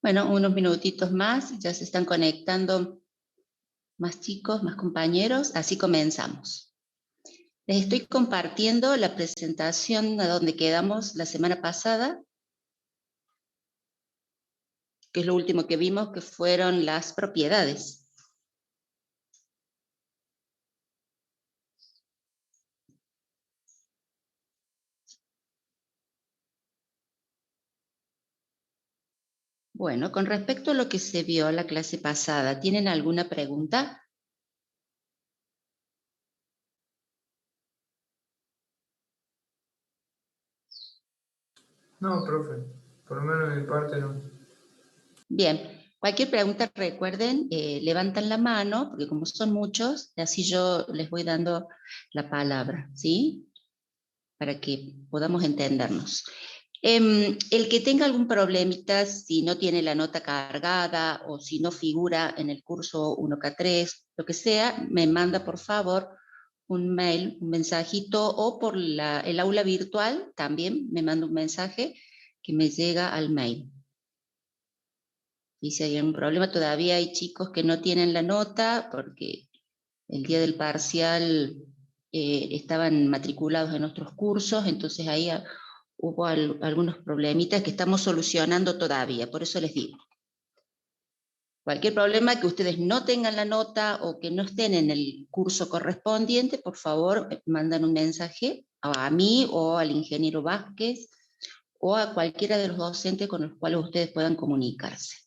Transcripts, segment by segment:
Bueno, unos minutitos más, ya se están conectando más chicos, más compañeros, así comenzamos. Les estoy compartiendo la presentación a donde quedamos la semana pasada, que es lo último que vimos, que fueron las propiedades. Bueno, con respecto a lo que se vio la clase pasada, ¿tienen alguna pregunta? No, profe, por lo menos de mi parte no. Bien, cualquier pregunta recuerden, levantan la mano, porque como son muchos, así yo les voy dando la palabra, ¿sí? Para que podamos entendernos. El que tenga algún problemita, si no tiene la nota cargada o si no figura en el curso 1K3, lo que sea, me manda por favor un mail, un mensajito, o por el aula virtual también me manda un mensaje que me llega al mail. Y si hay algún problema, todavía hay chicos que no tienen la nota porque el día del parcial estaban matriculados en otros cursos, entonces ahí hubo algunos problemitas que estamos solucionando todavía, por eso les digo. Cualquier problema que ustedes no tengan la nota o que no estén en el curso correspondiente, por favor, mandan un mensaje a mí o al ingeniero Vázquez o a cualquiera de los docentes con los cuales ustedes puedan comunicarse.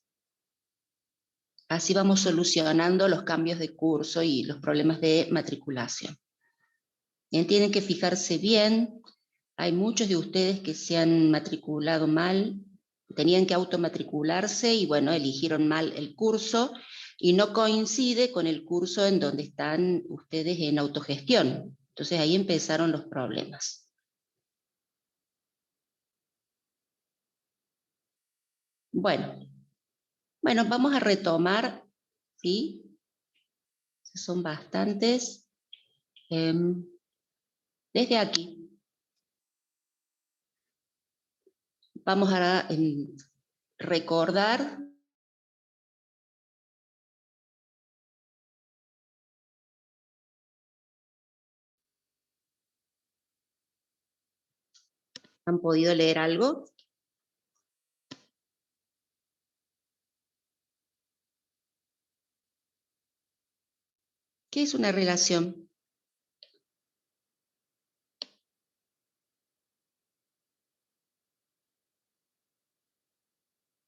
Así vamos solucionando los cambios de curso y los problemas de matriculación. Bien, tienen que fijarse bien, hay muchos de ustedes que se han matriculado mal, tenían que automatricularse y bueno, eligieron mal el curso y no coincide con el curso en donde están ustedes en autogestión. Entonces ahí empezaron los problemas. Bueno, vamos a retomar, ¿sí? Son bastantes. Desde aquí. Vamos a recordar ¿han podido leer algo? ¿Qué es una relación?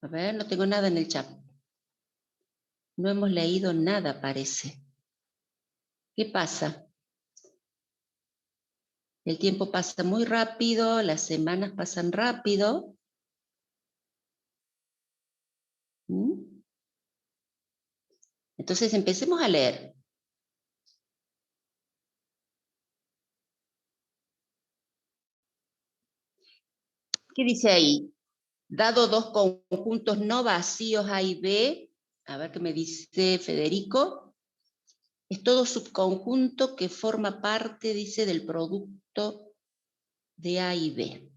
A ver, no tengo nada en el chat. No hemos leído nada, parece. ¿Qué pasa? El tiempo pasa muy rápido, las semanas pasan rápido. Entonces empecemos a leer. ¿Qué dice ahí? Dado dos conjuntos no vacíos A y B, a ver qué me dice Federico, es todo subconjunto que forma parte, dice, del producto de A y B.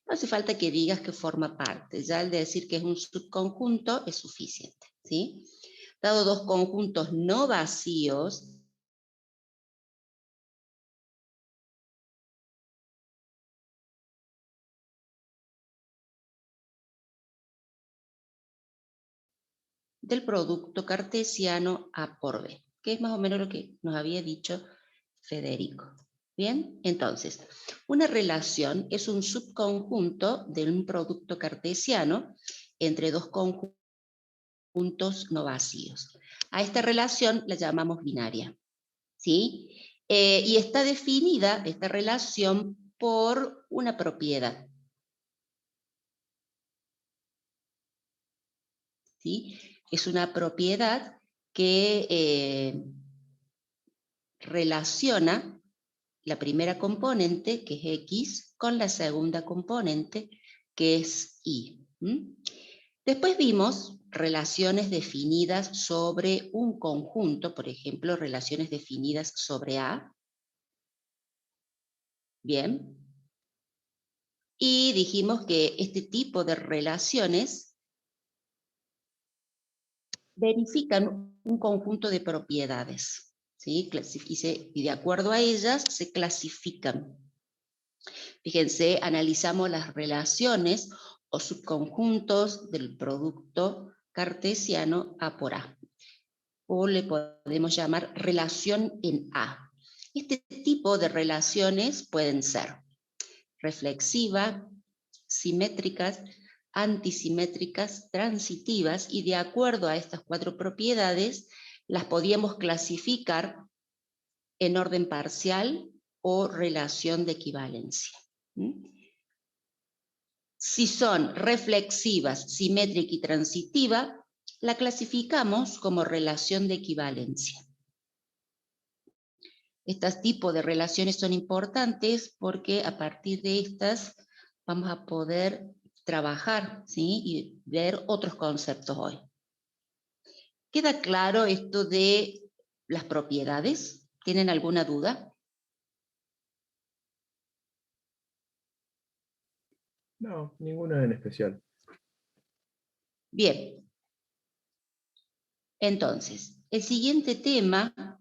No hace falta que digas que forma parte, ya al decir que es un subconjunto es suficiente, ¿sí? Dado dos conjuntos no vacíos, del producto cartesiano A por B, que es más o menos lo que nos había dicho Federico. Bien, entonces, una relación es un subconjunto de un producto cartesiano entre dos conjuntos no vacíos. A esta relación la llamamos binaria, ¿sí? Y está definida esta relación por una propiedad, ¿sí? Es una propiedad que relaciona la primera componente, que es X, con la segunda componente, que es Y. Después vimos relaciones definidas sobre un conjunto, por ejemplo, relaciones definidas sobre A. Bien. Y dijimos que este tipo de relaciones verifican un conjunto de propiedades, ¿sí? Y de acuerdo a ellas se clasifican. Fíjense, analizamos las relaciones o subconjuntos del producto cartesiano A por A, o le podemos llamar relación en A. Este tipo de relaciones pueden ser reflexivas, simétricas, antisimétricas, transitivas, y de acuerdo a estas 4 propiedades las podíamos clasificar en orden parcial o relación de equivalencia. Si son reflexivas, simétrica y transitiva, la clasificamos como relación de equivalencia. Estos tipos de relaciones son importantes porque a partir de estas vamos a poder trabajar, ¿sí? Y ver otros conceptos hoy. ¿Queda claro esto de las propiedades? ¿Tienen alguna duda? No, ninguna en especial. Bien. Entonces, el siguiente tema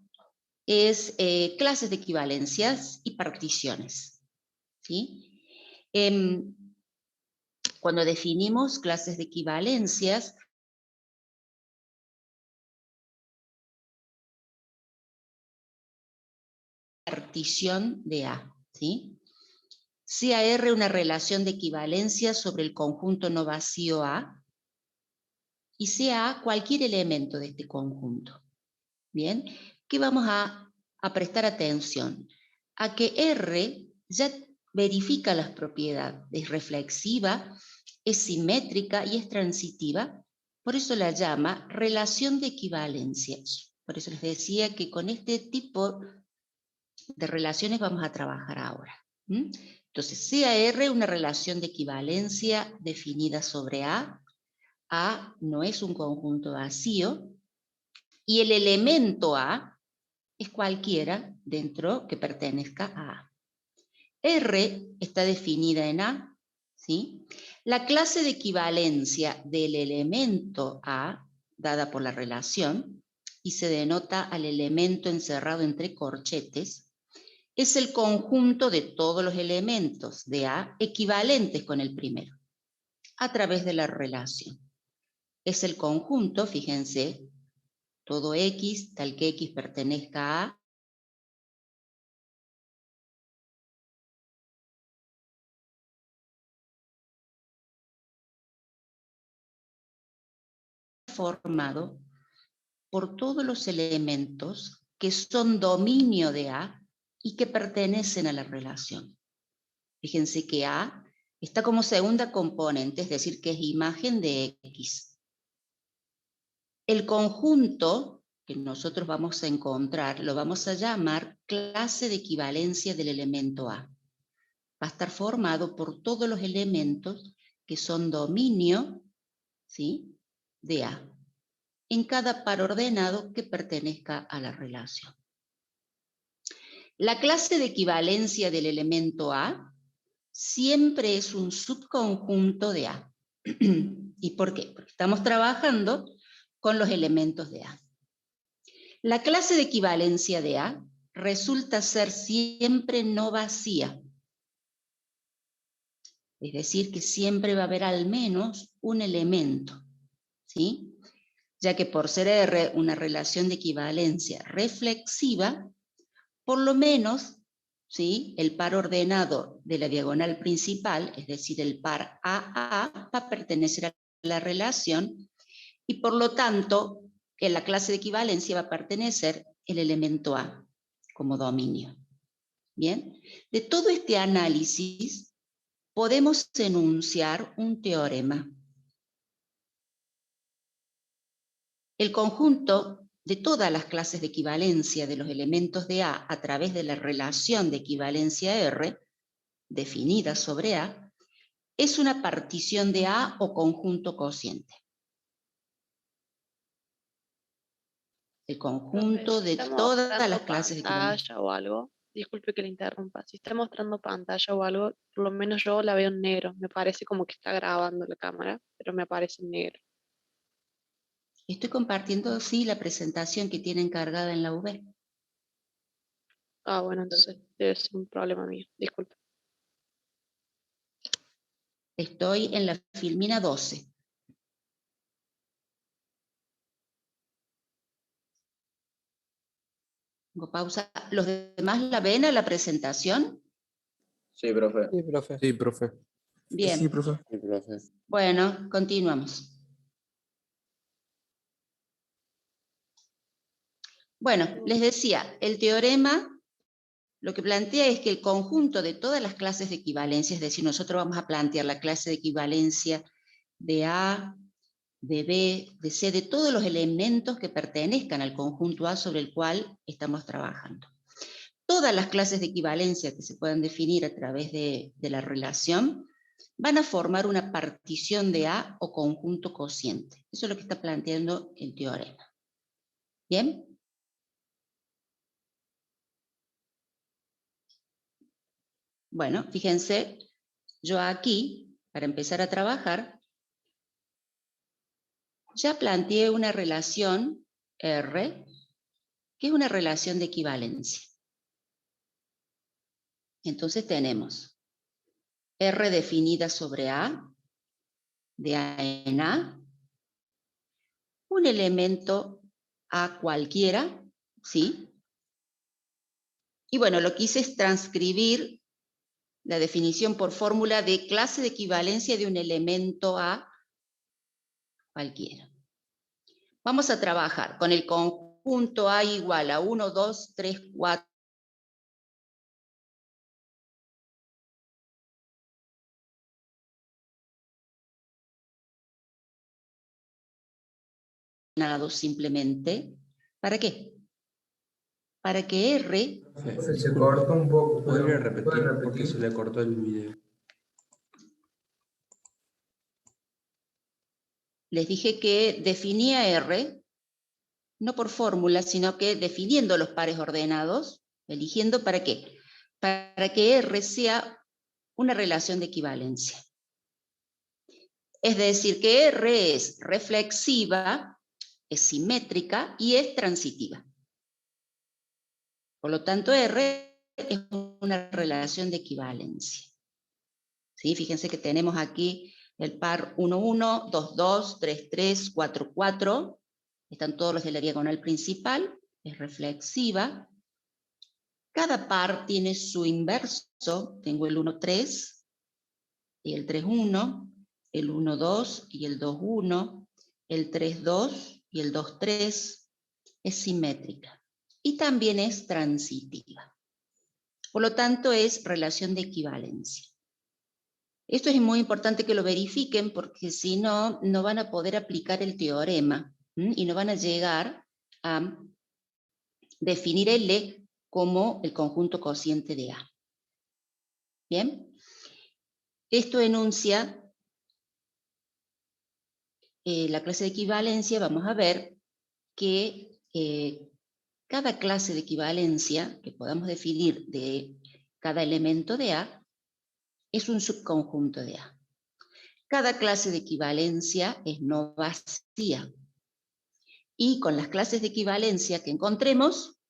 es clases de equivalencias y particiones, ¿sí? Cuando definimos clases de equivalencias, partición de A, ¿sí? Sea R una relación de equivalencia sobre el conjunto no vacío A, y sea A cualquier elemento de este conjunto. Bien, ¿qué vamos a prestar atención? A que R ya verifica las propiedades, es reflexiva, es simétrica y es transitiva, por eso la llama relación de equivalencias. Por eso les decía que con este tipo de relaciones vamos a trabajar ahora. Entonces, sea R una relación de equivalencia definida sobre A no es un conjunto vacío, y el elemento A es cualquiera dentro que pertenezca a A. R está definida en A, ¿sí? La clase de equivalencia del elemento A, dada por la relación, y se denota al elemento encerrado entre corchetes, es el conjunto de todos los elementos de A equivalentes con el primero, a través de la relación. Es el conjunto, fíjense, todo X, tal que X pertenezca a formado por todos los elementos que son dominio de A y que pertenecen a la relación. Fíjense que A está como segunda componente, es decir, que es imagen de X. El conjunto que nosotros vamos a encontrar lo vamos a llamar clase de equivalencia del elemento A. Va a estar formado por todos los elementos que son dominio, ¿sí?, de A, en cada par ordenado que pertenezca a la relación. La clase de equivalencia del elemento A siempre es un subconjunto de A. ¿Y por qué? Porque estamos trabajando con los elementos de A. La clase de equivalencia de A resulta ser siempre no vacía. Es decir, que siempre va a haber al menos un elemento, ¿sí? Ya que por ser R una relación de equivalencia reflexiva, por lo menos, ¿sí?, el par ordenado de la diagonal principal, es decir, el par AA, va a pertenecer a la relación, y por lo tanto, en la clase de equivalencia va a pertenecer el elemento A como dominio. Bien, de todo este análisis podemos enunciar un teorema. El conjunto de todas las clases de equivalencia de los elementos de A través de la relación de equivalencia R, definida sobre A, es una partición de A o conjunto cociente. El conjunto de todas las clases de equivalencia. Pantalla o algo, disculpe que le interrumpa, si está mostrando pantalla o algo, por lo menos yo la veo en negro, me parece como que está grabando la cámara, pero me aparece en negro. Estoy compartiendo, sí, la presentación que tienen cargada en la UV. Ah, bueno, entonces debe ser un problema mío. Disculpe. Estoy en la filmina 12. Pongo pausa. ¿Los demás la ven a la presentación? Sí, profe. Sí, profe. Sí, profe. Bien. Sí, profe. Sí, profe. Bueno, continuamos. Bueno, les decía, el teorema lo que plantea es que el conjunto de todas las clases de equivalencia, es decir, nosotros vamos a plantear la clase de equivalencia de A, de B, de C, de todos los elementos que pertenezcan al conjunto A sobre el cual estamos trabajando. Todas las clases de equivalencia que se puedan definir a través de la relación van a formar una partición de A o conjunto cociente. Eso es lo que está planteando el teorema. ¿Bien? Bueno, fíjense, yo aquí, para empezar a trabajar, ya planteé una relación R, que es una relación de equivalencia. Entonces tenemos R definida sobre A, de A en A, un elemento A cualquiera, ¿sí? Y bueno, lo que hice es transcribir la definición por fórmula de clase de equivalencia de un elemento A cualquiera. Vamos a trabajar con el conjunto A igual a 1, 2, 3, 4. Simplemente, ¿para qué? Para que R... Se cortó un poco. ¿Podría pero- repetir? ¿puede Porque se le cortó el video. Les dije que definía R, no por fórmula, sino que definiendo los pares ordenados, eligiendo ¿para qué? Para que R sea una relación de equivalencia. Es decir, que R es reflexiva, es simétrica y es transitiva. Por lo tanto, R es una relación de equivalencia. ¿Sí? Fíjense que tenemos aquí el par 1, 1, 2, 2, 3, 3, 4, 4. Están todos los de la diagonal principal, es reflexiva. Cada par tiene su inverso. Tengo el 1, 3, y el 3, 1, el 1, 2 y el 2, 1, el 3, 2 y el 2, 3. Es simétrica. Y también es transitiva. Por lo tanto, es relación de equivalencia. Esto es muy importante que lo verifiquen porque si no, no van a poder aplicar el teorema y no van a llegar a definir L como el conjunto cociente de A. ¿Bien? Esto enuncia la clase de equivalencia. Vamos a ver que cada clase de equivalencia que podamos definir de cada elemento de A es un subconjunto de A. Cada clase de equivalencia es no vacía. Y con las clases de equivalencia que encontremos,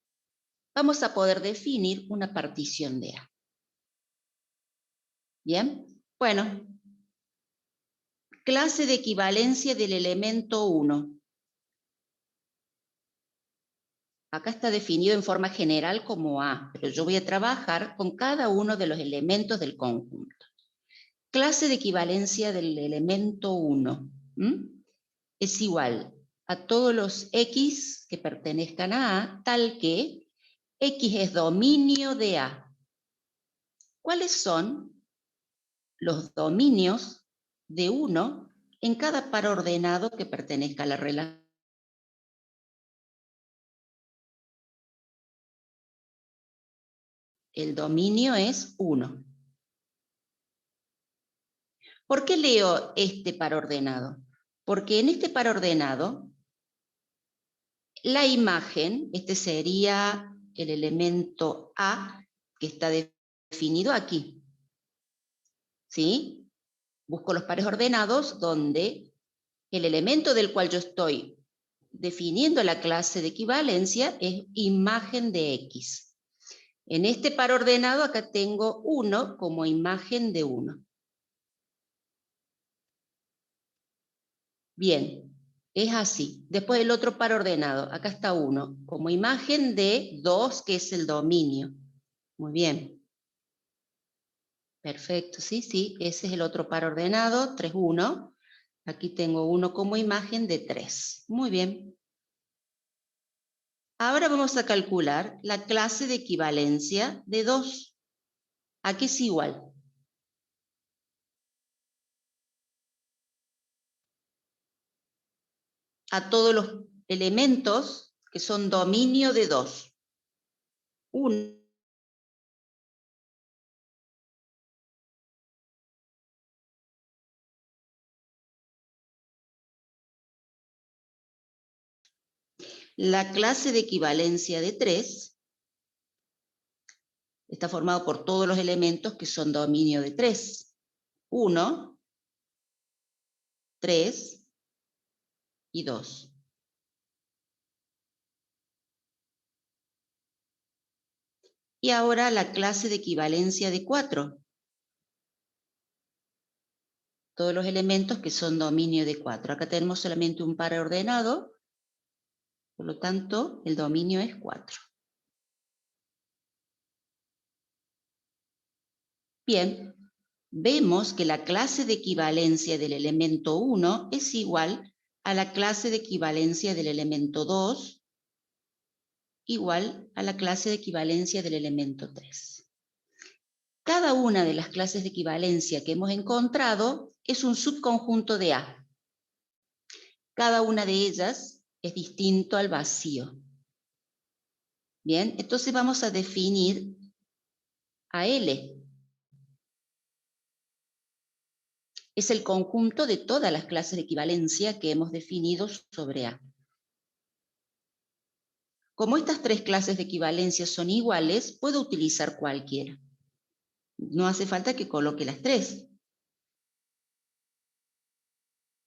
vamos a poder definir una partición de A. ¿Bien? Bueno, clase de equivalencia del elemento 1. Acá está definido en forma general como A, pero yo voy a trabajar con cada uno de los elementos del conjunto. Clase de equivalencia del elemento 1 es igual a todos los X que pertenezcan a A, tal que X es dominio de A. ¿Cuáles son los dominios de 1 en cada par ordenado que pertenezca a la relación? El dominio es 1. ¿Por qué leo este par ordenado? Porque en este par ordenado, la imagen, este sería el elemento A, que está definido aquí. ¿Sí? Busco los pares ordenados donde el elemento del cual yo estoy definiendo la clase de equivalencia, es imagen de X. En este par ordenado acá tengo 1 como imagen de 1. Bien, es así. Después el otro par ordenado, acá está 1 como imagen de 2, que es el dominio. Muy bien. Perfecto, sí, sí, ese es el otro par ordenado, 3, 1. Aquí tengo 1 como imagen de 3. Muy bien. Ahora vamos a calcular la clase de equivalencia de 2. ¿A qué es igual? A todos los elementos que son dominio de 2. 1. La clase de equivalencia de 3 está formado por todos los elementos que son dominio de 3. 1, 3 y 2. Y ahora la clase de equivalencia de 4. Todos los elementos que son dominio de 4. Acá tenemos solamente un par ordenado, por lo tanto el dominio es 4. Bien, vemos que la clase de equivalencia del elemento 1 es igual a la clase de equivalencia del elemento 2, igual a la clase de equivalencia del elemento 3. Cada una de las clases de equivalencia que hemos encontrado es un subconjunto de A. Cada una de ellas es distinto al vacío. Bien, entonces vamos a definir a L. Es el conjunto de todas las clases de equivalencia que hemos definido sobre A. Como estas tres clases de equivalencia son iguales, puedo utilizar cualquiera. No hace falta que coloque las tres.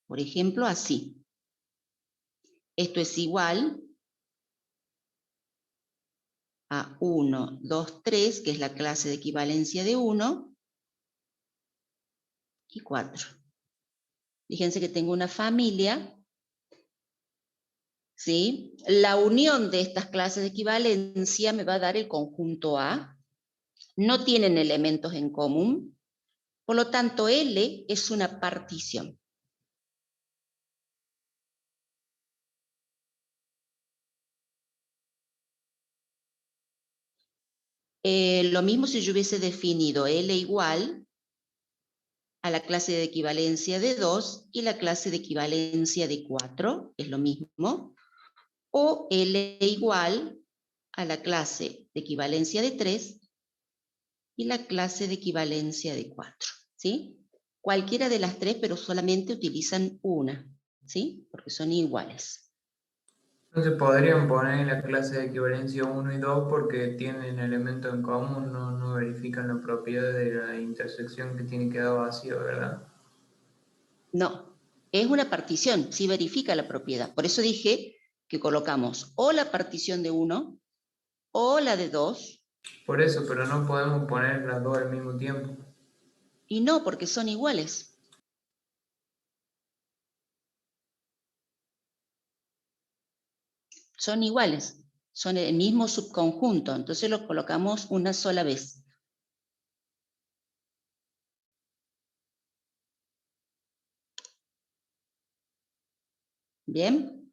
Por ejemplo, así. Esto es igual a 1, 2, 3, que es la clase de equivalencia de 1, y 4. Fíjense que tengo una familia, ¿sí? La unión de estas clases de equivalencia me va a dar el conjunto A. No tienen elementos en común, por lo tanto L es una partición. Lo mismo si yo hubiese definido L igual a la clase de equivalencia de 2 y la clase de equivalencia de 4, es lo mismo, o L igual a la clase de equivalencia de 3 y la clase de equivalencia de 4, ¿sí? Cualquiera de las tres, pero solamente utilizan una, ¿sí? Porque son iguales. Entonces podrían poner la clase de equivalencia 1 y 2 porque tienen elementos en común, no verifican la propiedad de la intersección que tiene quedado vacío, ¿verdad? No, es una partición, sí verifica la propiedad. Por eso dije que colocamos o la partición de 1 o la de 2. Por eso, pero no podemos poner las dos al mismo tiempo. Y no, porque son iguales. Son iguales, son el mismo subconjunto, entonces los colocamos una sola vez. ¿Bien?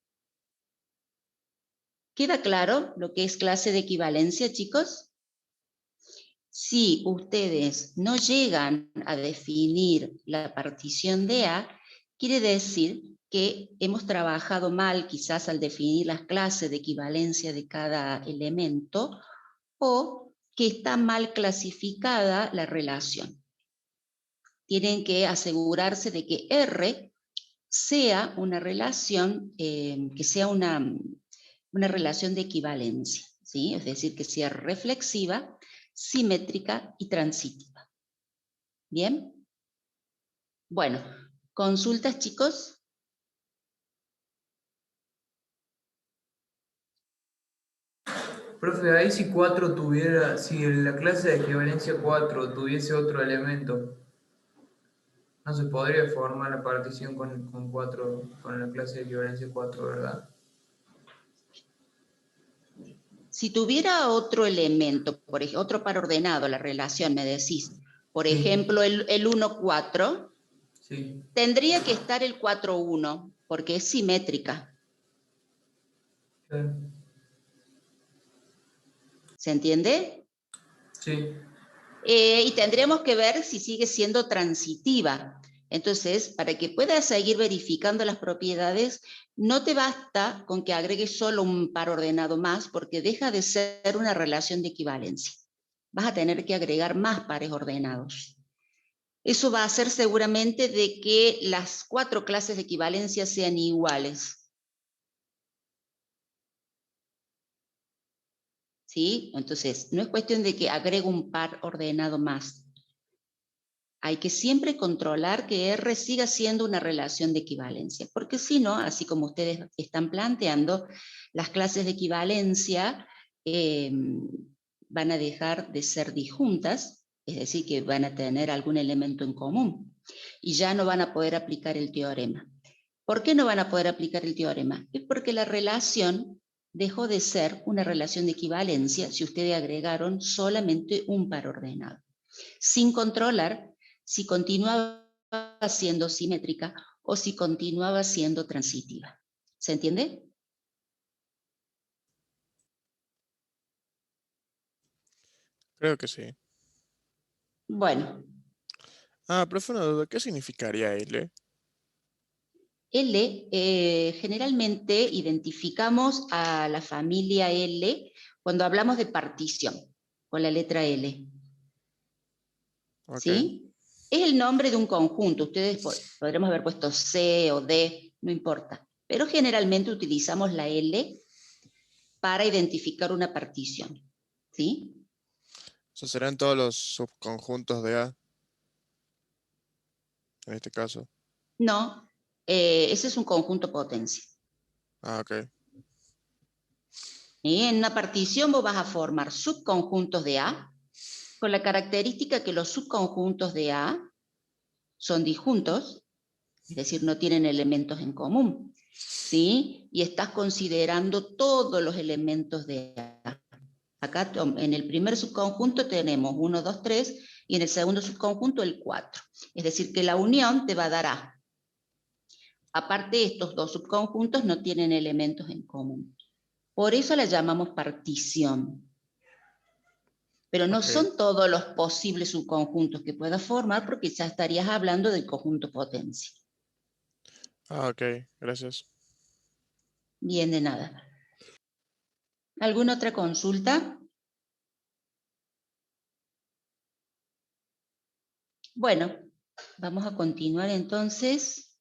¿Queda claro lo que es clase de equivalencia, chicos? Si ustedes no llegan a definir la partición de A, quiere decir que hemos trabajado mal quizás al definir las clases de equivalencia de cada elemento o que está mal clasificada la relación. Tienen que asegurarse de que R sea una relación, que sea una relación de equivalencia, ¿sí? Es decir, que sea reflexiva, simétrica y transitiva. ¿Bien? Bueno, ¿consultas, chicos? Profe, ahí si 4 tuviera, si en la clase de equivalencia 4 tuviese otro elemento, no se podría formar la partición con 4, con la clase de equivalencia 4, ¿verdad? Si tuviera otro elemento, por ejemplo, otro par ordenado, la relación, me decís, por Sí. ejemplo, el 1,4, Sí. tendría que estar el 4,1, porque es simétrica. Claro. ¿Se entiende? Sí. Y tendríamos que ver si sigue siendo transitiva. Entonces, para que puedas seguir verificando las propiedades, no te basta con que agregues solo un par ordenado más, porque deja de ser una relación de equivalencia. Vas a tener que agregar más pares ordenados. Eso va a hacer seguramente de que las 4 clases de equivalencia sean iguales. ¿Sí? Entonces, no es cuestión de que agrego un par ordenado más. Hay que siempre controlar que R siga siendo una relación de equivalencia, porque si no, así como ustedes están planteando, las clases de equivalencia van a dejar de ser disjuntas, es decir, que van a tener algún elemento en común, y ya no van a poder aplicar el teorema. ¿Por qué no van a poder aplicar el teorema? Es porque la relación dejó de ser una relación de equivalencia si ustedes agregaron solamente un par ordenado, sin controlar si continuaba siendo simétrica o si continuaba siendo transitiva. ¿Se entiende? Creo que sí. Bueno, Profe, una duda. ¿Qué significaría L? L, generalmente identificamos a la familia L cuando hablamos de partición, con la letra L. Ok. ¿Sí? Es el nombre de un conjunto. Ustedes podremos haber puesto C o D, no importa. Pero generalmente utilizamos la L para identificar una partición. ¿Sí? Eso serán todos los subconjuntos de A, en este caso. No, ese es un conjunto potencia. Ok. Y en una partición vos vas a formar subconjuntos de A, con la característica que los subconjuntos de A son disjuntos, es decir, no tienen elementos en común, ¿sí? Y estás considerando todos los elementos de A. Acá en el primer subconjunto tenemos 1, 2, 3, y en el segundo subconjunto el 4. Es decir, que la unión te va a dar A. Aparte, estos dos subconjuntos no tienen elementos en común. Por eso la llamamos partición. Pero no Ok. son todos los posibles subconjuntos que puedas formar, porque ya estarías hablando del conjunto potencia. Ok, gracias. Bien, de nada. ¿Alguna otra consulta? Bueno, vamos a continuar entonces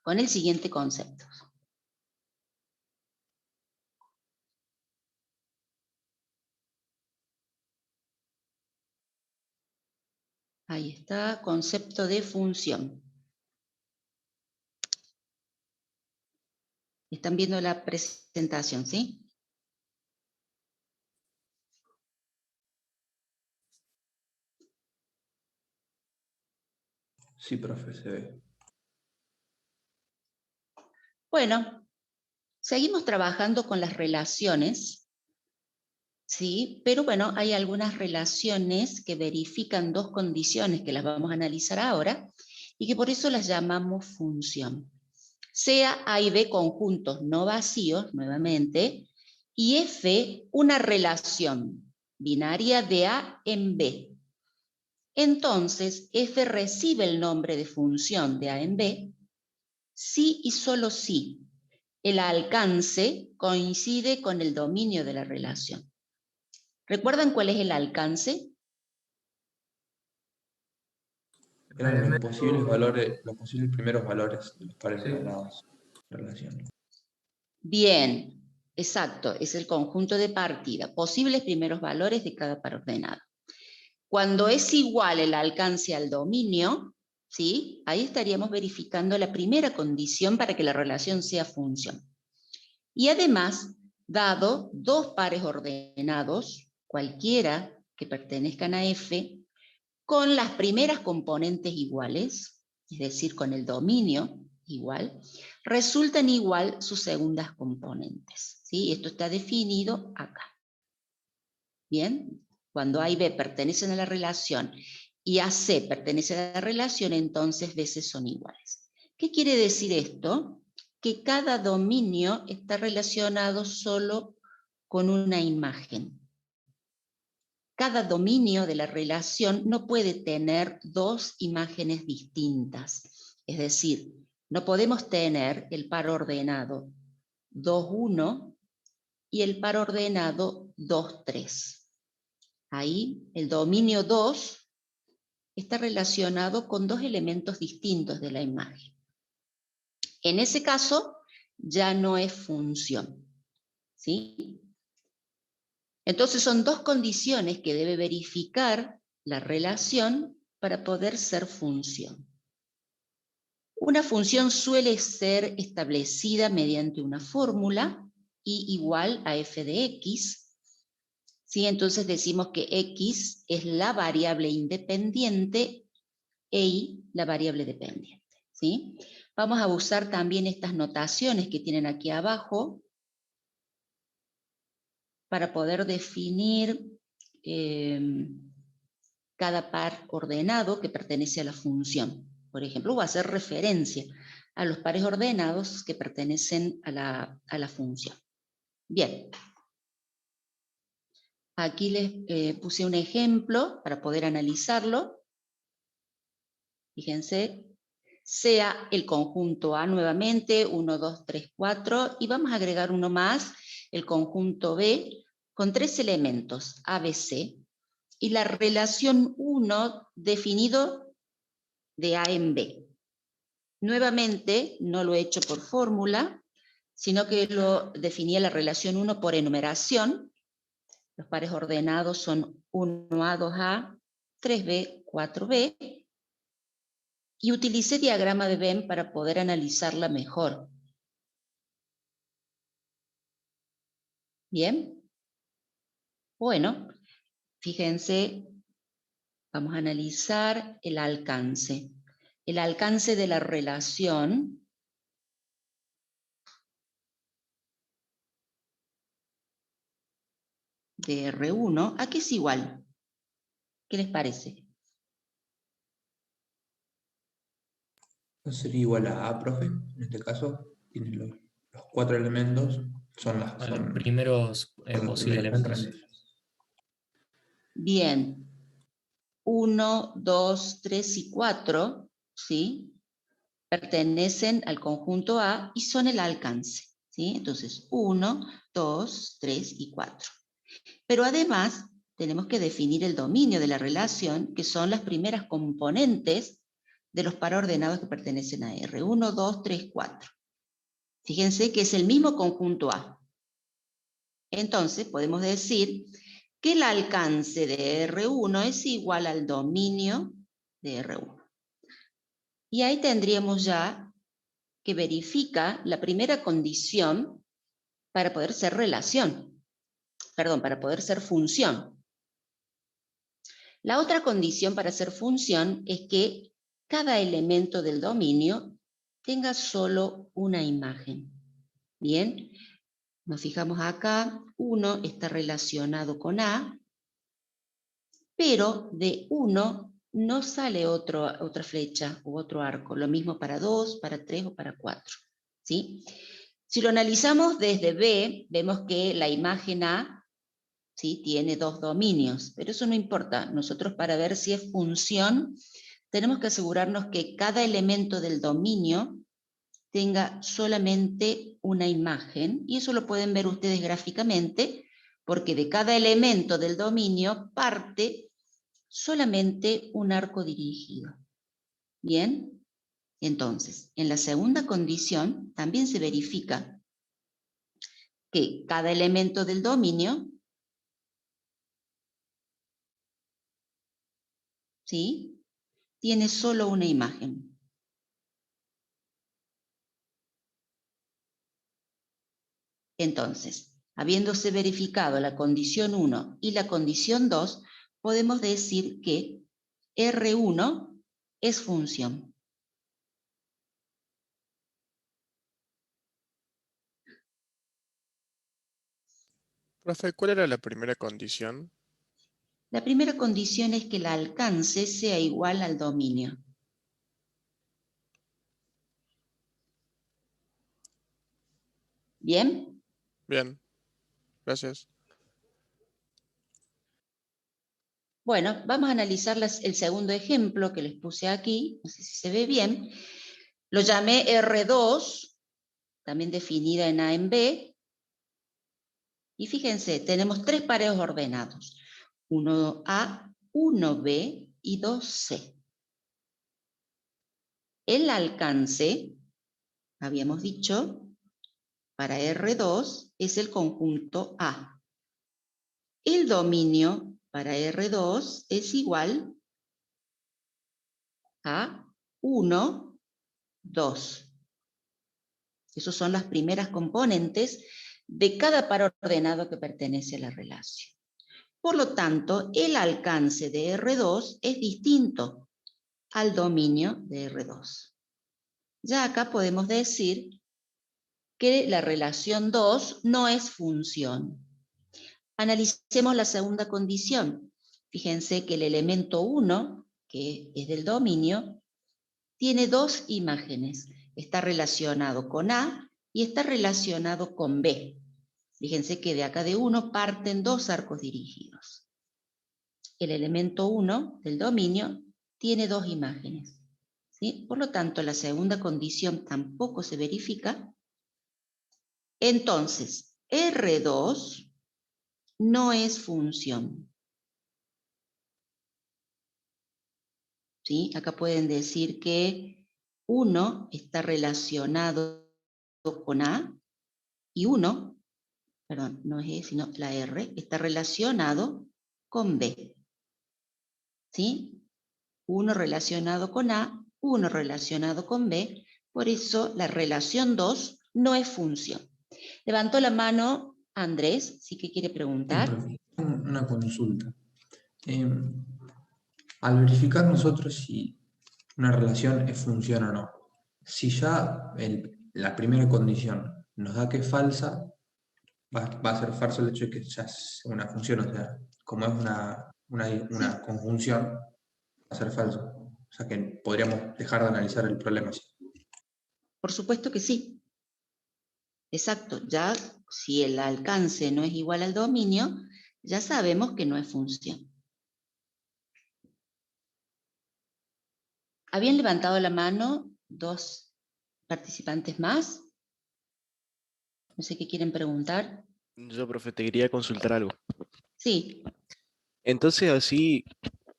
con el siguiente concepto. Ahí está, concepto de función. Están viendo la presentación, ¿sí? Sí, profe, se ve. Bueno, seguimos trabajando con las relaciones, ¿sí? Pero bueno, hay algunas relaciones que verifican dos condiciones que las vamos a analizar ahora y que por eso las llamamos función. Sea A y B conjuntos no vacíos, nuevamente, y F una relación binaria de A en B. Entonces, F recibe el nombre de función de A en B si y solo si el alcance coincide con el dominio de la relación. ¿Recuerdan cuál es el alcance? Eran los posibles valores, los posibles primeros valores de los pares Sí. ordenados de relación. Bien, exacto, es el conjunto de partida, posibles primeros valores de cada par ordenado. Cuando es igual el alcance al dominio, ¿sí? Ahí estaríamos verificando la primera condición para que la relación sea función. Y además, dado dos pares ordenados, cualquiera que pertenezcan a F, con las primeras componentes iguales, es decir, con el dominio igual, resultan igual sus segundas componentes. ¿Sí? Esto está definido acá. Bien, cuando A y B pertenecen a la relación y AC pertenece a la relación, entonces veces son iguales. ¿Qué quiere decir esto? Que cada dominio está relacionado solo con una imagen. Cada dominio de la relación no puede tener dos imágenes distintas. Es decir, no podemos tener el par ordenado 2, 1 y el par ordenado 2, 3. Ahí el dominio 2 está relacionado con dos elementos distintos de la imagen. En ese caso ya no es función. ¿Sí? Entonces son dos condiciones que debe verificar la relación para poder ser función. Una función suele ser establecida mediante una fórmula y igual a f de x. ¿Sí? Entonces decimos que x es la variable independiente e y la variable dependiente. ¿Sí? Vamos a usar también estas notaciones que tienen aquí abajo para poder definir cada par ordenado que pertenece a la función. Por ejemplo, voy a hacer referencia a los pares ordenados que pertenecen a la función. Bien. Aquí les puse un ejemplo para poder analizarlo. Fíjense, sea el conjunto A nuevamente, 1, 2, 3, 4, y vamos a agregar uno más, el conjunto B, con tres elementos, A, B, C, y la relación 1 definido de A en B. Nuevamente, no lo he hecho por fórmula, sino que lo definí la relación 1 por enumeración. Los pares ordenados son 1A, 2A, 3B, 4B. Y utilicé diagrama de Venn para poder analizarla mejor. ¿Bien? Bueno, fíjense, vamos a analizar el alcance. El alcance de la relación de R1, ¿a qué es igual? ¿Qué les parece? No sería igual a A, profe. En este caso, tiene los cuatro elementos, son A los primeros los posibles elementos. Bien. 1, 2, 3 y 4, ¿sí? Pertenecen al conjunto A y son el alcance, ¿sí? Entonces, 1, 2, 3 y 4. Pero además, tenemos que definir el dominio de la relación, que son las primeras componentes de los pares ordenados que pertenecen a R. 1, 2, 3, 4. Fíjense que es el mismo conjunto A. Entonces, podemos decir que el alcance de R1 es igual al dominio de R1. Y ahí tendríamos ya que verifica la primera condición para poder ser relación. Perdón, para poder ser función. La otra condición para ser función es que cada elemento del dominio tenga solo una imagen. Bien, nos fijamos acá, 1 está relacionado con A, pero de 1 no sale otra flecha u otro arco. Lo mismo para 2, para 3 o para 4. ¿Sí? Si lo analizamos desde B, vemos que la imagen A, ¿sí?, tiene dos dominios, pero eso no importa. Nosotros, para ver si es función, tenemos que asegurarnos que cada elemento del dominio tenga solamente una imagen, y eso lo pueden ver ustedes gráficamente, porque de cada elemento del dominio parte solamente un arco dirigido. Bien, entonces, en la segunda condición también se verifica que cada elemento del dominio, ¿sí?, tiene solo una imagen. Entonces, Habiéndose verificado la condición 1 y la condición 2, podemos decir que R1 es función. Profe, ¿cuál era la primera condición? La primera condición es que el alcance sea igual al dominio. ¿Bien? Bien, gracias. Bueno, vamos a analizar el segundo ejemplo que les puse aquí, no sé si se ve bien. Lo llamé R2, también definida en A en B. Y fíjense, tenemos 3 pareos ordenados. 1A, 1B y 2C. El alcance, habíamos dicho, para R2 es el conjunto A. El dominio para R2 es igual a 1, 2. Esas son las primeras componentes de cada par ordenado que pertenece a la relación. Por lo tanto, el alcance de R2 es distinto al dominio de R2. Ya acá podemos decir que la relación 2 no es función. Analicemos la segunda condición. Fíjense que el elemento 1, que es del dominio, tiene 2 imágenes. Está relacionado con A y está relacionado con B. Fíjense que de acá de 1 parten 2 arcos dirigidos. El elemento 1 del dominio tiene 2 imágenes. ¿Sí? Por lo tanto, la segunda condición tampoco se verifica. Entonces, R2 no es función. ¿Sí? Acá pueden decir que 1 está relacionado con A y 1, perdón, no es E, sino la R, está relacionado con B. ¿Sí? 1 relacionado con A, 1 relacionado con B, por eso la relación 2 no es función. Levantó la mano Andrés, ¿sí que quiere preguntar? Profe, una consulta. Al verificar nosotros si una relación es función o no, si ya la primera condición nos da que es falsa, va a ser falso el hecho de que ya es una función, o sea, como es una conjunción, va a ser falso. O sea que podríamos dejar de analizar el problema así. Por supuesto que sí. Exacto, ya si el alcance no es igual al dominio, ya sabemos que no es función. ¿Habían levantado la mano 2 participantes más? No sé qué quieren preguntar. Yo, profe, te quería consultar algo. Sí, Entonces, así,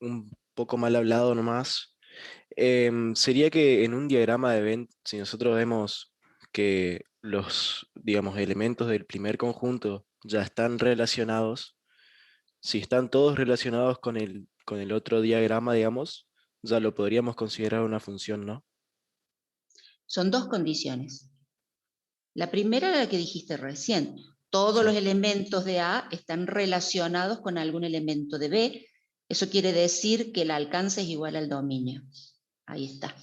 un poco mal hablado nomás, sería que en un diagrama de Venn, si nosotros vemos que los, digamos, elementos del primer conjunto ya están relacionados, si están todos relacionados con el otro diagrama, digamos, ya lo podríamos considerar una función, ¿no? son 2 condiciones. La primera era la que dijiste recién. Todos Sí. los elementos de A están relacionados con algún elemento de B. Eso quiere decir que el alcance es igual al dominio. Ahí está.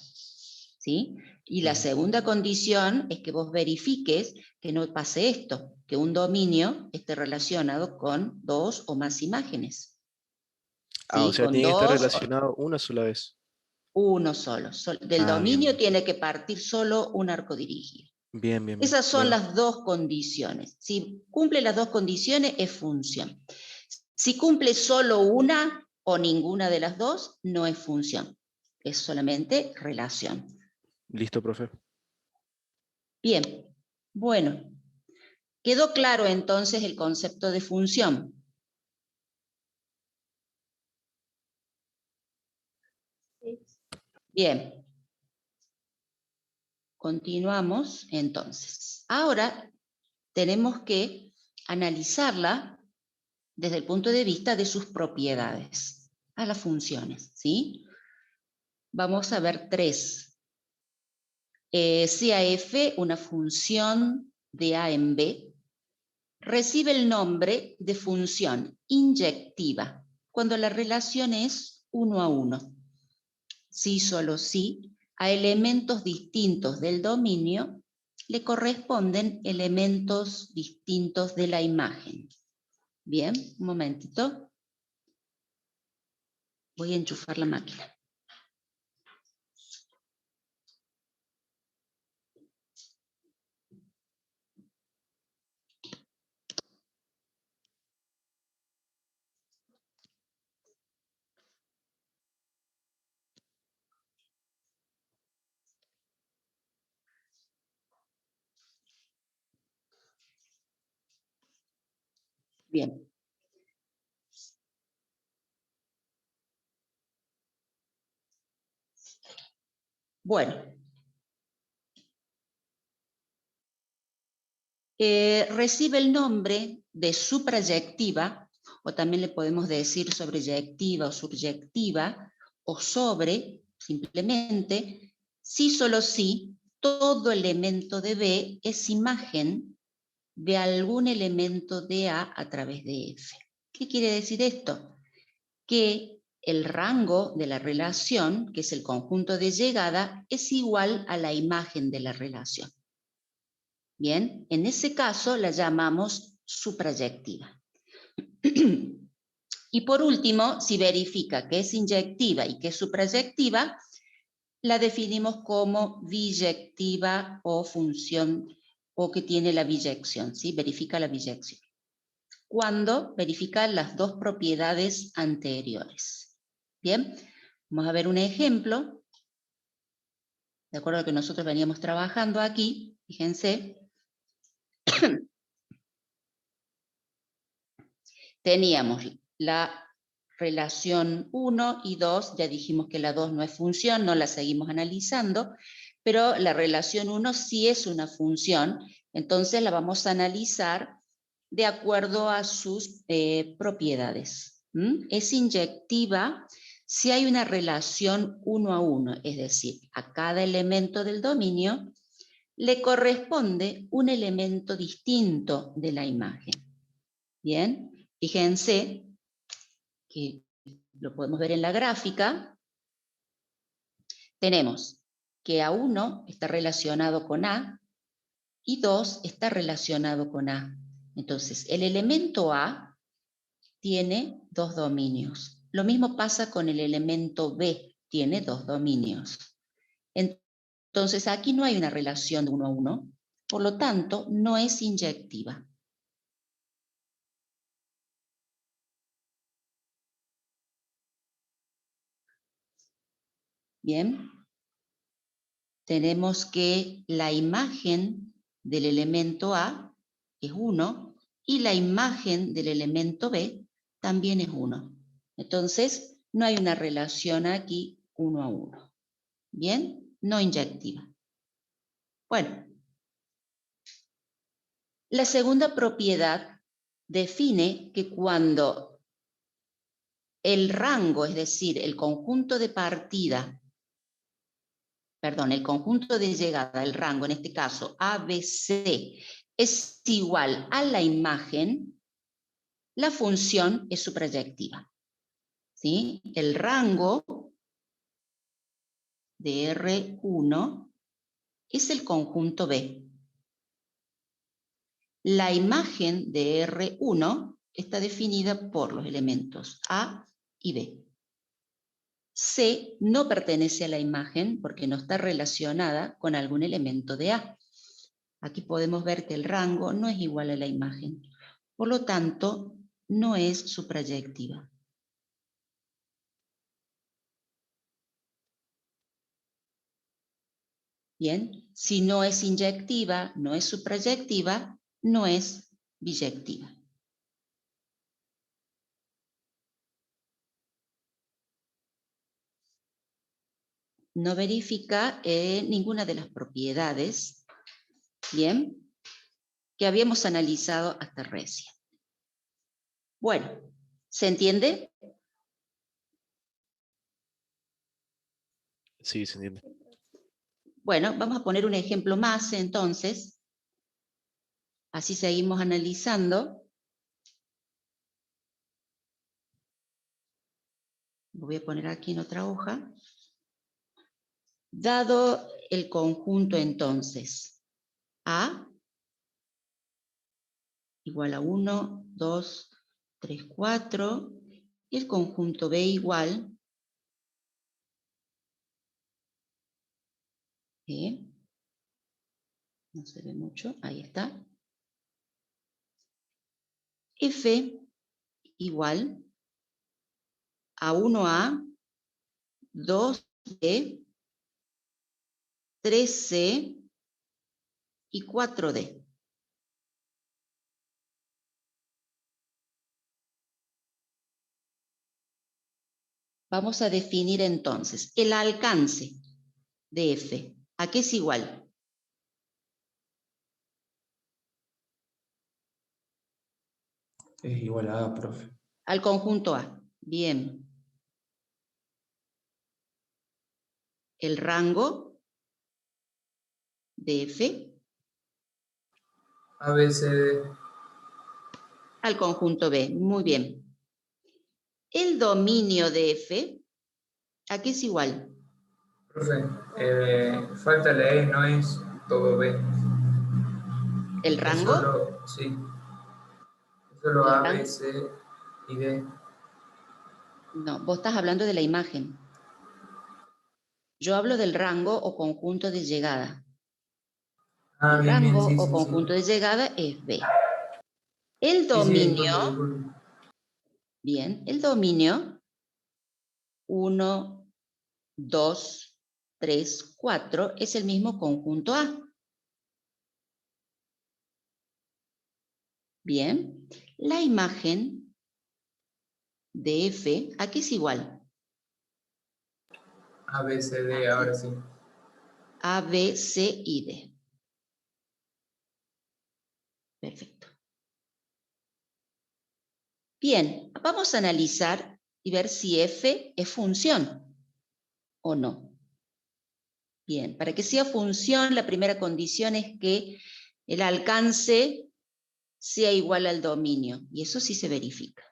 ¿Sí? Y la Ujú. segunda condición es que vos verifiques que no pase esto, que un dominio esté relacionado con 2 o más imágenes. Ah, o ¿Sí? sea, Con tiene que estar 2, relacionado una sola vez. uno solo. Del Ah, bien, dominio bien. tiene que partir solo un arco dirigido. Bien, bien, bien. Esas son Bueno, las 2 condiciones. Si cumple las 2 condiciones, es función. Si cumple solo una o ninguna de las 2, no es función. Es solamente relación. listo, profe. Bien, bueno. ¿Quedó claro entonces el concepto de función? Bien. Continuamos entonces. Ahora tenemos que analizarla desde el punto de vista de sus propiedades, a las funciones, ¿sí? Vamos a ver 3. CAF, una función de A en B. recibe el nombre de función inyectiva cuando la relación es 1 a 1. Si, solo si, a elementos distintos del dominio le corresponden elementos distintos de la imagen. Bien, un momentito. Voy a enchufar la máquina. Bien. Bueno. Recibe el nombre de suprayectiva, o también le podemos decir sobreyectiva o subyectiva, o sobre, simplemente, si solo si todo elemento de B es imagen de algún elemento de A través de F. ¿Qué quiere decir esto? Que el rango de la relación, que es el conjunto de llegada, es igual a la imagen de la relación. Bien, en ese caso la llamamos suprayectiva. Y por último, si verifica que es inyectiva y que es suprayectiva, la definimos como biyectiva o función o que tiene la biyección, ¿sí? Verifica la biyección. Cuando verifica las dos propiedades anteriores. Bien, vamos a ver un ejemplo. De acuerdo a lo que nosotros veníamos trabajando aquí, fíjense. Teníamos la relación 1 y 2, ya dijimos que la 2 no es función, no la seguimos analizando, pero la relación 1 sí es una función, entonces la vamos a analizar de acuerdo a sus propiedades. Es inyectiva si hay una relación 1 a 1, es decir, a cada elemento del dominio le corresponde un elemento distinto de la imagen. Bien. Fíjense que lo podemos ver en la gráfica. Tenemos que A1 está relacionado con A y 2 está relacionado con A. Entonces, el elemento A tiene dos dominios. Lo mismo pasa con el elemento B, tiene dos dominios. Entonces, aquí no hay una relación de 1 a 1, por lo tanto, no es inyectiva. Bien, tenemos que la imagen del elemento A es 1 y la imagen del elemento B también es 1. Entonces, no hay una relación aquí 1 a 1. Bien, no inyectiva. Bueno, la segunda propiedad define que cuando el rango, es decir, el conjunto de partida, perdón, el conjunto de llegada, el rango, en este caso ABC, es igual a la imagen, la función es suprayectiva. ¿Sí? El rango de R1 es el conjunto B. La imagen de R1 está definida por los elementos A y B. C no pertenece a la imagen porque no está relacionada con algún elemento de A. Aquí podemos ver que el rango no es igual a la imagen. Por lo tanto, no es suprayectiva. Bien, si no es inyectiva, no es suprayectiva, no es biyectiva. No verifica ninguna de las propiedades, bien, que habíamos analizado hasta recién. Bueno, ¿se entiende? Sí, se entiende. Bueno, vamos a poner un ejemplo más entonces. Así seguimos analizando. Lo voy a poner aquí en otra hoja. Dado el conjunto entonces, A igual a 1, 2, 3, 4, y el conjunto B igual, no se ve mucho, ahí está, F igual a 1A, 2B, 3C y 4D. Vamos a definir entonces el alcance de F. ¿A qué es igual? Es igual a A, profe. Al conjunto A. Bien. El rango de F A, B, C, D. al conjunto B. Muy bien. El dominio de F, ¿a qué es igual? Profe, falta la E, no es todo B. ¿El Es rango? solo, sí. Es solo ¿El A, rango? B, C y D. No, vos estás hablando de la imagen. Yo hablo del rango o conjunto de llegada. Ah, El bien, bien, rango sí, o sí, sí. conjunto de llegada es B. El Sí, sí, dominio, disculpe. bien, el dominio 1, 2, 3, 4 es el mismo conjunto A. Bien, la imagen de F, ¿a qué es igual? A, B, C, D, ahora sí. A, B, C y D. Perfecto. Bien, vamos a analizar y ver si F es función o no. Bien, para que sea función, la primera condición es que el alcance sea igual al dominio, y eso sí se verifica.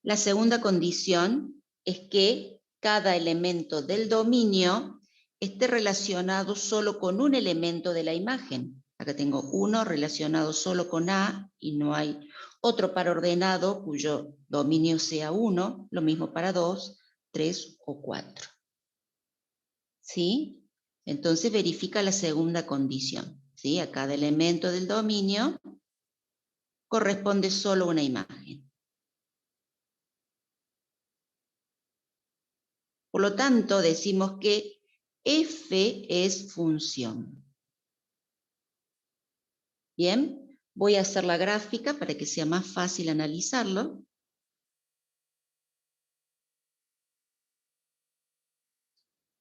La segunda condición es que cada elemento del dominio esté relacionado solo con un elemento de la imagen. Acá tengo uno relacionado solo con A y no hay otro par ordenado cuyo dominio sea 1, lo mismo para 2, 3 o 4. ¿Sí? Entonces verifica la segunda condición. ¿Sí? A cada elemento del dominio corresponde solo una imagen. Por lo tanto, decimos que F es función. Bien, voy a hacer la gráfica para que sea más fácil analizarlo.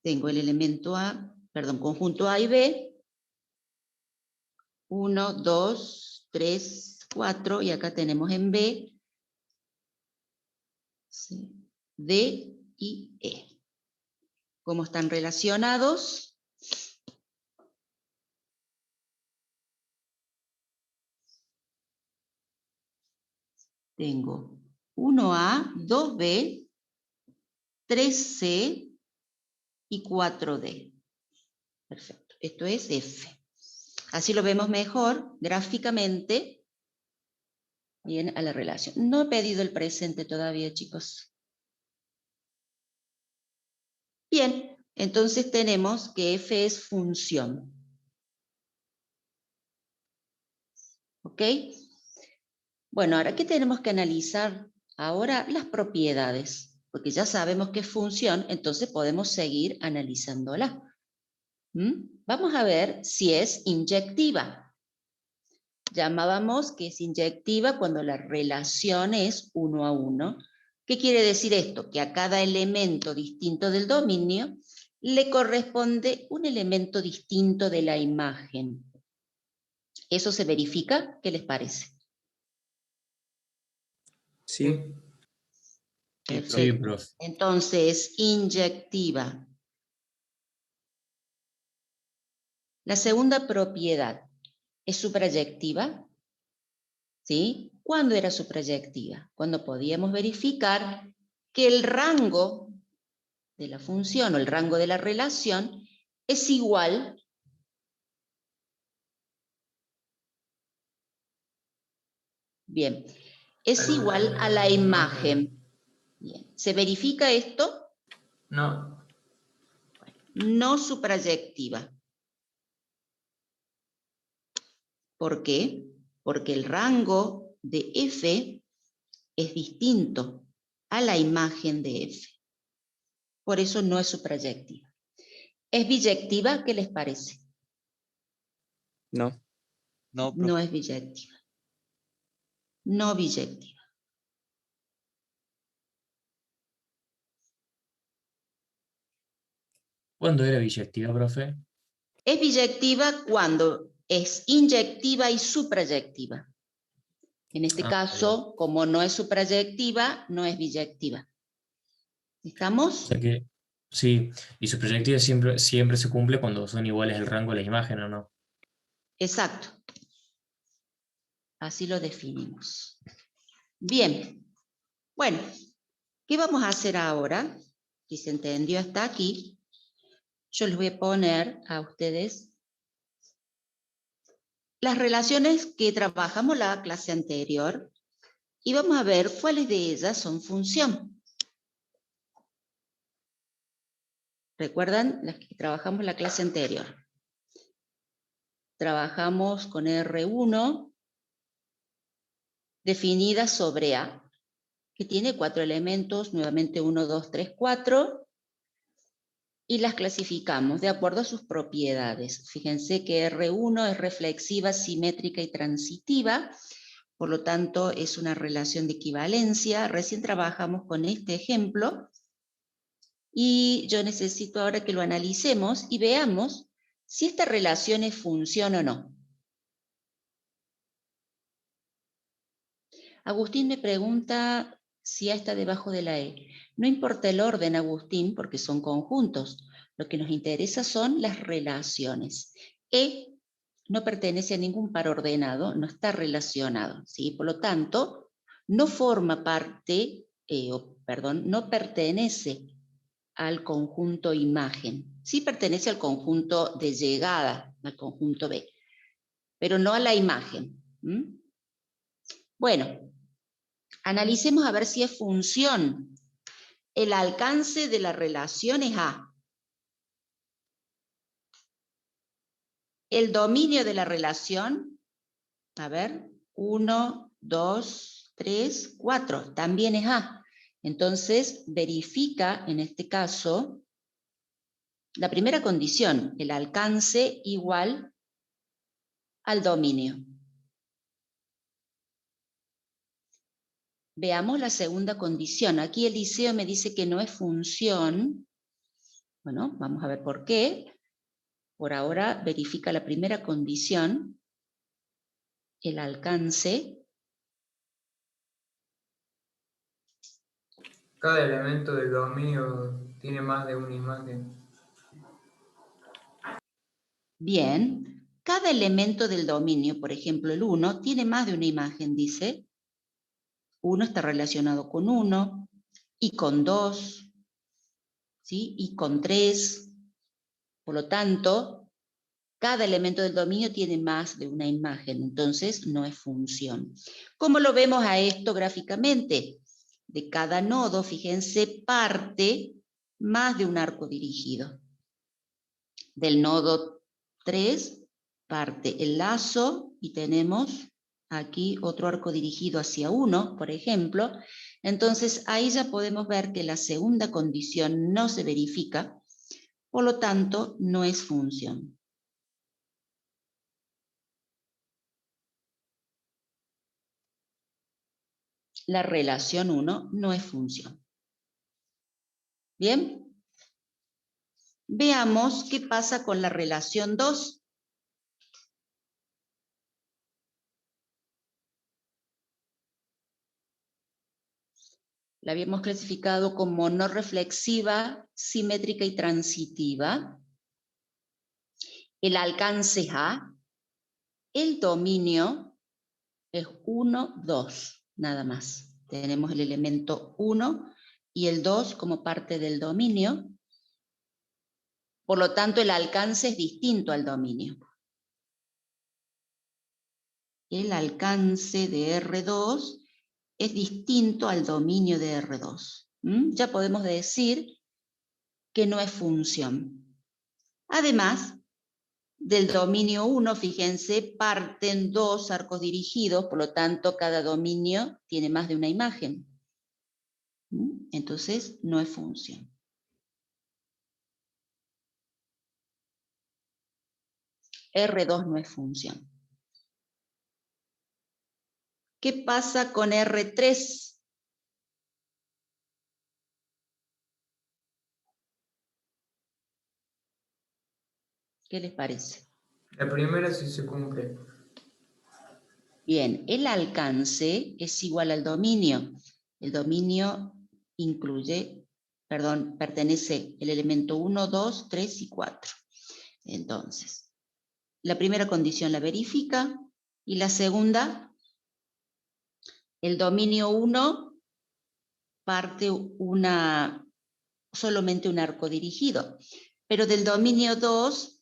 Tengo el elemento A, perdón, conjunto A y B. 1, 2, 3, 4, y acá tenemos en B, C, D y E. ¿Cómo están relacionados? Tengo 1A, 2B, 3C y 4D. Perfecto. Esto es F. Así lo vemos mejor gráficamente. Bien, a la relación. No he pedido el presente todavía, chicos. Bien, entonces tenemos que F es función. ¿Ok? Bueno, ahora, ¿qué tenemos que analizar? Ahora las propiedades, porque ya sabemos que es función, entonces podemos seguir analizándola. Vamos a ver si es inyectiva. Llamábamos que es inyectiva cuando la relación es 1 a 1. ¿Qué quiere decir esto? Que a cada elemento distinto del dominio le corresponde un elemento distinto de la imagen. ¿Eso se verifica? ¿Qué les parece? Sí. Perfecto. profe. Entonces, inyectiva. La segunda propiedad es suprayectiva, ¿sí? ¿Cuándo era suprayectiva? Cuando podíamos verificar que el rango de la función o el rango de la relación es igual bien, es igual a la imagen. Bien. ¿Se verifica esto? No. No suprayectiva. ¿Por qué? Porque el rango de F es distinto a la imagen de F. Por eso no es suprayectiva. ¿Es biyectiva? ¿Qué les parece? No. No, No profe. es biyectiva. No biyectiva. ¿Cuándo era biyectiva, profe? Es biyectiva cuando es inyectiva y suprayectiva. En este caso, como no es suprayectiva, no es biyectiva. O ¿Estamos? sea que, sí, y su proyectiva siempre se cumple cuando son iguales el rango de la imagen, ¿o no? Exacto. Así lo definimos. Bien. Bueno, ¿qué vamos a hacer ahora? Si se entendió hasta aquí, yo les voy a poner a ustedes las relaciones que trabajamos la clase anterior y vamos a ver cuáles de ellas son función. ¿Recuerdan las que trabajamos la clase anterior? Trabajamos con R1 definida sobre A, que tiene 4 elementos, nuevamente 1, 2, 3, 4, y las clasificamos de acuerdo a sus propiedades. Fíjense que R1 es reflexiva, simétrica y transitiva, por lo tanto es una relación de equivalencia. Recién trabajamos con este ejemplo, y yo necesito ahora que lo analicemos y veamos si esta relación es función o no. Agustín me pregunta si A está debajo de la E. No importa el orden, Agustín, porque son conjuntos. Lo que nos interesa son las relaciones. E no pertenece a ningún par ordenado, no está relacionado, ¿sí? Por lo tanto, no forma parte, no pertenece al conjunto imagen. Sí pertenece al conjunto de llegada, al conjunto B, pero no a la imagen. Bueno, analicemos a ver si es función. El alcance de la relación es A. El dominio de la relación, a ver, 1, 2, 3, 4, también es A. Entonces, verifica en este caso la primera condición, el alcance igual al dominio. Veamos la segunda condición. Aquí Eliseo me dice que no es función. Bueno, vamos a ver por qué. Por ahora verifica la primera condición, el alcance. Cada elemento del dominio tiene más de una imagen. Bien, cada elemento del dominio, por ejemplo el 1, tiene más de una imagen, dice. 1 está relacionado con 1, y con 2, ¿sí? Y con 3. Por lo tanto, cada elemento del dominio tiene más de una imagen, entonces no es función. ¿Cómo lo vemos a esto gráficamente? De cada nodo, fíjense, parte más de un arco dirigido. Del nodo 3 parte el lazo y tenemos aquí otro arco dirigido hacia 1, por ejemplo. Entonces ahí ya podemos ver que la segunda condición no se verifica, por lo tanto no es función. La relación 1 no es función. ¿Bien? Veamos qué pasa con la relación 2. La habíamos clasificado como no reflexiva, simétrica y transitiva. El alcance es A. El dominio es 1, 2, nada más. Tenemos el elemento 1 y el 2 como parte del dominio. Por lo tanto, el alcance es distinto al dominio. El alcance de R2 es distinto al dominio de R2. Ya podemos decir que no es función. Además, del dominio 1, fíjense, parten dos arcos dirigidos, por lo tanto, cada dominio tiene más de una imagen. Entonces, no es función. R2 no es función. ¿Qué pasa con R3? ¿Qué les parece? La primera sí se cumple. Bien, el alcance es igual al dominio. El dominio pertenece el elemento 1, 2, 3 y 4. Entonces, la primera condición la verifica y la segunda, el dominio 1 parte solamente un arco dirigido, pero del dominio 2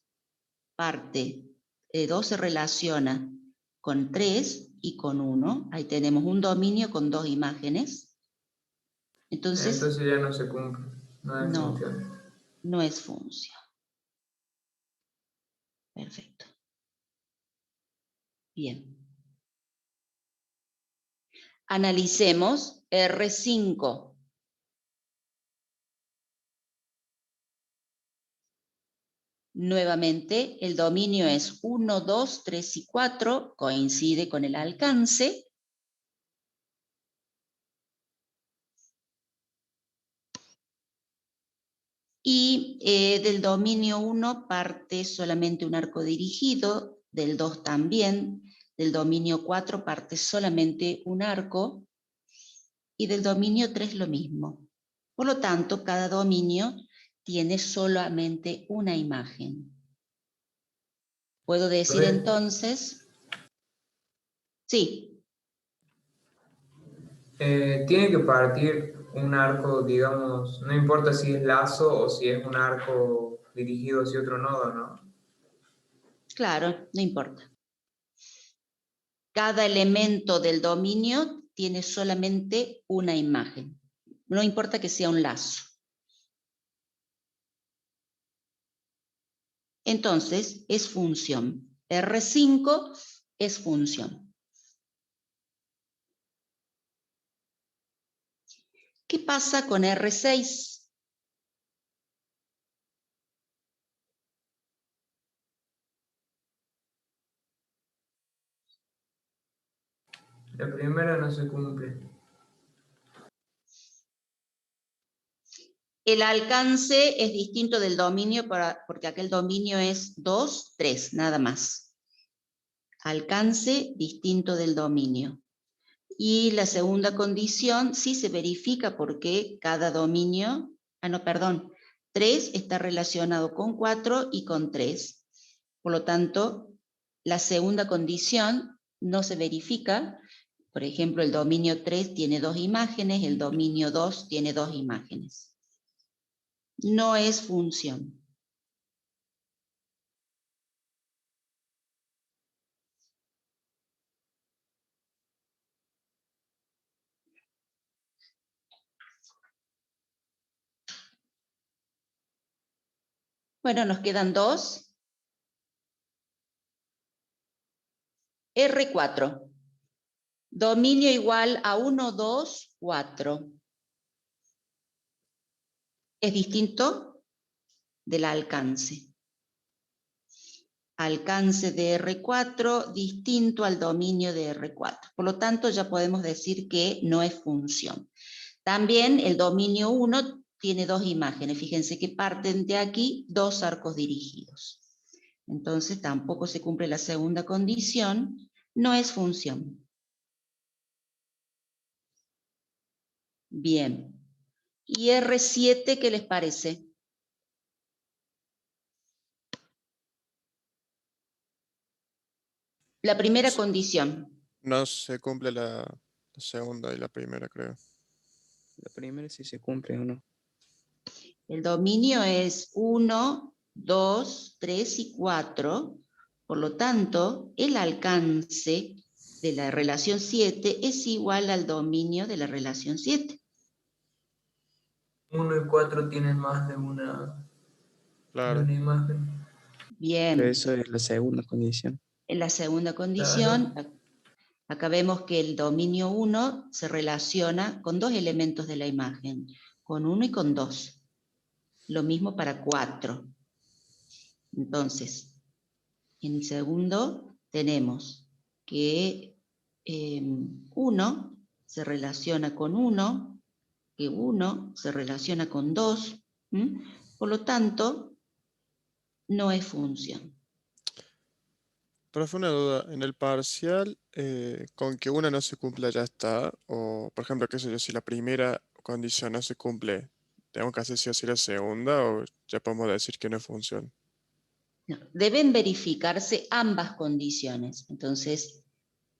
parte 2 se relaciona con 3 y con 1. Ahí tenemos un dominio con dos imágenes. Entonces ya no se cumple. No es función. No es función. Perfecto. Bien. Analicemos R5. Nuevamente, el dominio es 1, 2, 3 y 4, coincide con el alcance. Y del dominio 1 parte solamente un arco dirigido, del 2 también, del dominio 4 parte solamente un arco, y del dominio 3 lo mismo. Por lo tanto, cada dominio tiene solamente una imagen. ¿Puedo decir entonces? Sí. Tiene que partir un arco, digamos, no importa si es lazo o si es un arco dirigido hacia otro nodo, ¿no? Claro, no importa. Cada elemento del dominio tiene solamente una imagen. No importa que sea un lazo. Entonces, es función. R5 es función. ¿Qué pasa con R6? La primera no se cumple. El alcance es distinto del dominio porque aquel dominio es 2, 3, nada más. Alcance distinto del dominio. Y la segunda condición sí se verifica porque cada dominio, 3 está relacionado con 4 y con 3. Por lo tanto, la segunda condición no se verifica. Por ejemplo, el dominio 3 tiene 2 imágenes, el dominio 2 tiene 2 imágenes. No es función. Bueno, nos quedan dos. R4. Dominio igual a 1, 2, 4. Es distinto del alcance. Alcance de R4 distinto al dominio de R4. Por lo tanto, ya podemos decir que no es función. También el dominio 1 tiene dos imágenes. Fíjense que parten de aquí dos arcos dirigidos. Entonces, tampoco se cumple la segunda condición. No es función. Bien. ¿Y R7 qué les parece? La primera condición. No se cumple la segunda y la primera, creo. La primera sí se cumple o no. El dominio es 1, 2, 3 y 4. Por lo tanto, el alcance de la relación 7 es igual al dominio de la relación 7. 1 y 4 tienen más de una Claro. imagen. Bien. Pero eso es la segunda condición. En la segunda condición, acá vemos que el dominio 1 se relaciona con dos elementos de la imagen, con 1 y con 2. Lo mismo para 4. Entonces, en el segundo tenemos que 1 se relaciona con 1, que 1 se relaciona con 2. Por lo tanto, no es función. Profe, una duda. En el parcial, con que una no se cumpla ya está. O, por ejemplo, qué sé yo, si la primera condición no se cumple, ¿tenemos que hacer sí o sí la segunda o ya podemos decir que no es función? No, deben verificarse ambas condiciones. Entonces,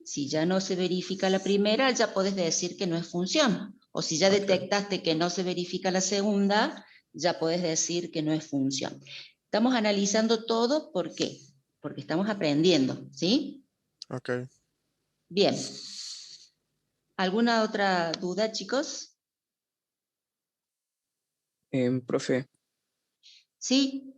si ya no se verifica la primera, ya podés decir que no es función. O si ya Ok. detectaste que no se verifica la segunda, ya podés decir que no es función. Estamos analizando todo, ¿por qué? Porque estamos aprendiendo, ¿sí? Ok. Bien. ¿Alguna otra duda, chicos? Profe, Sí.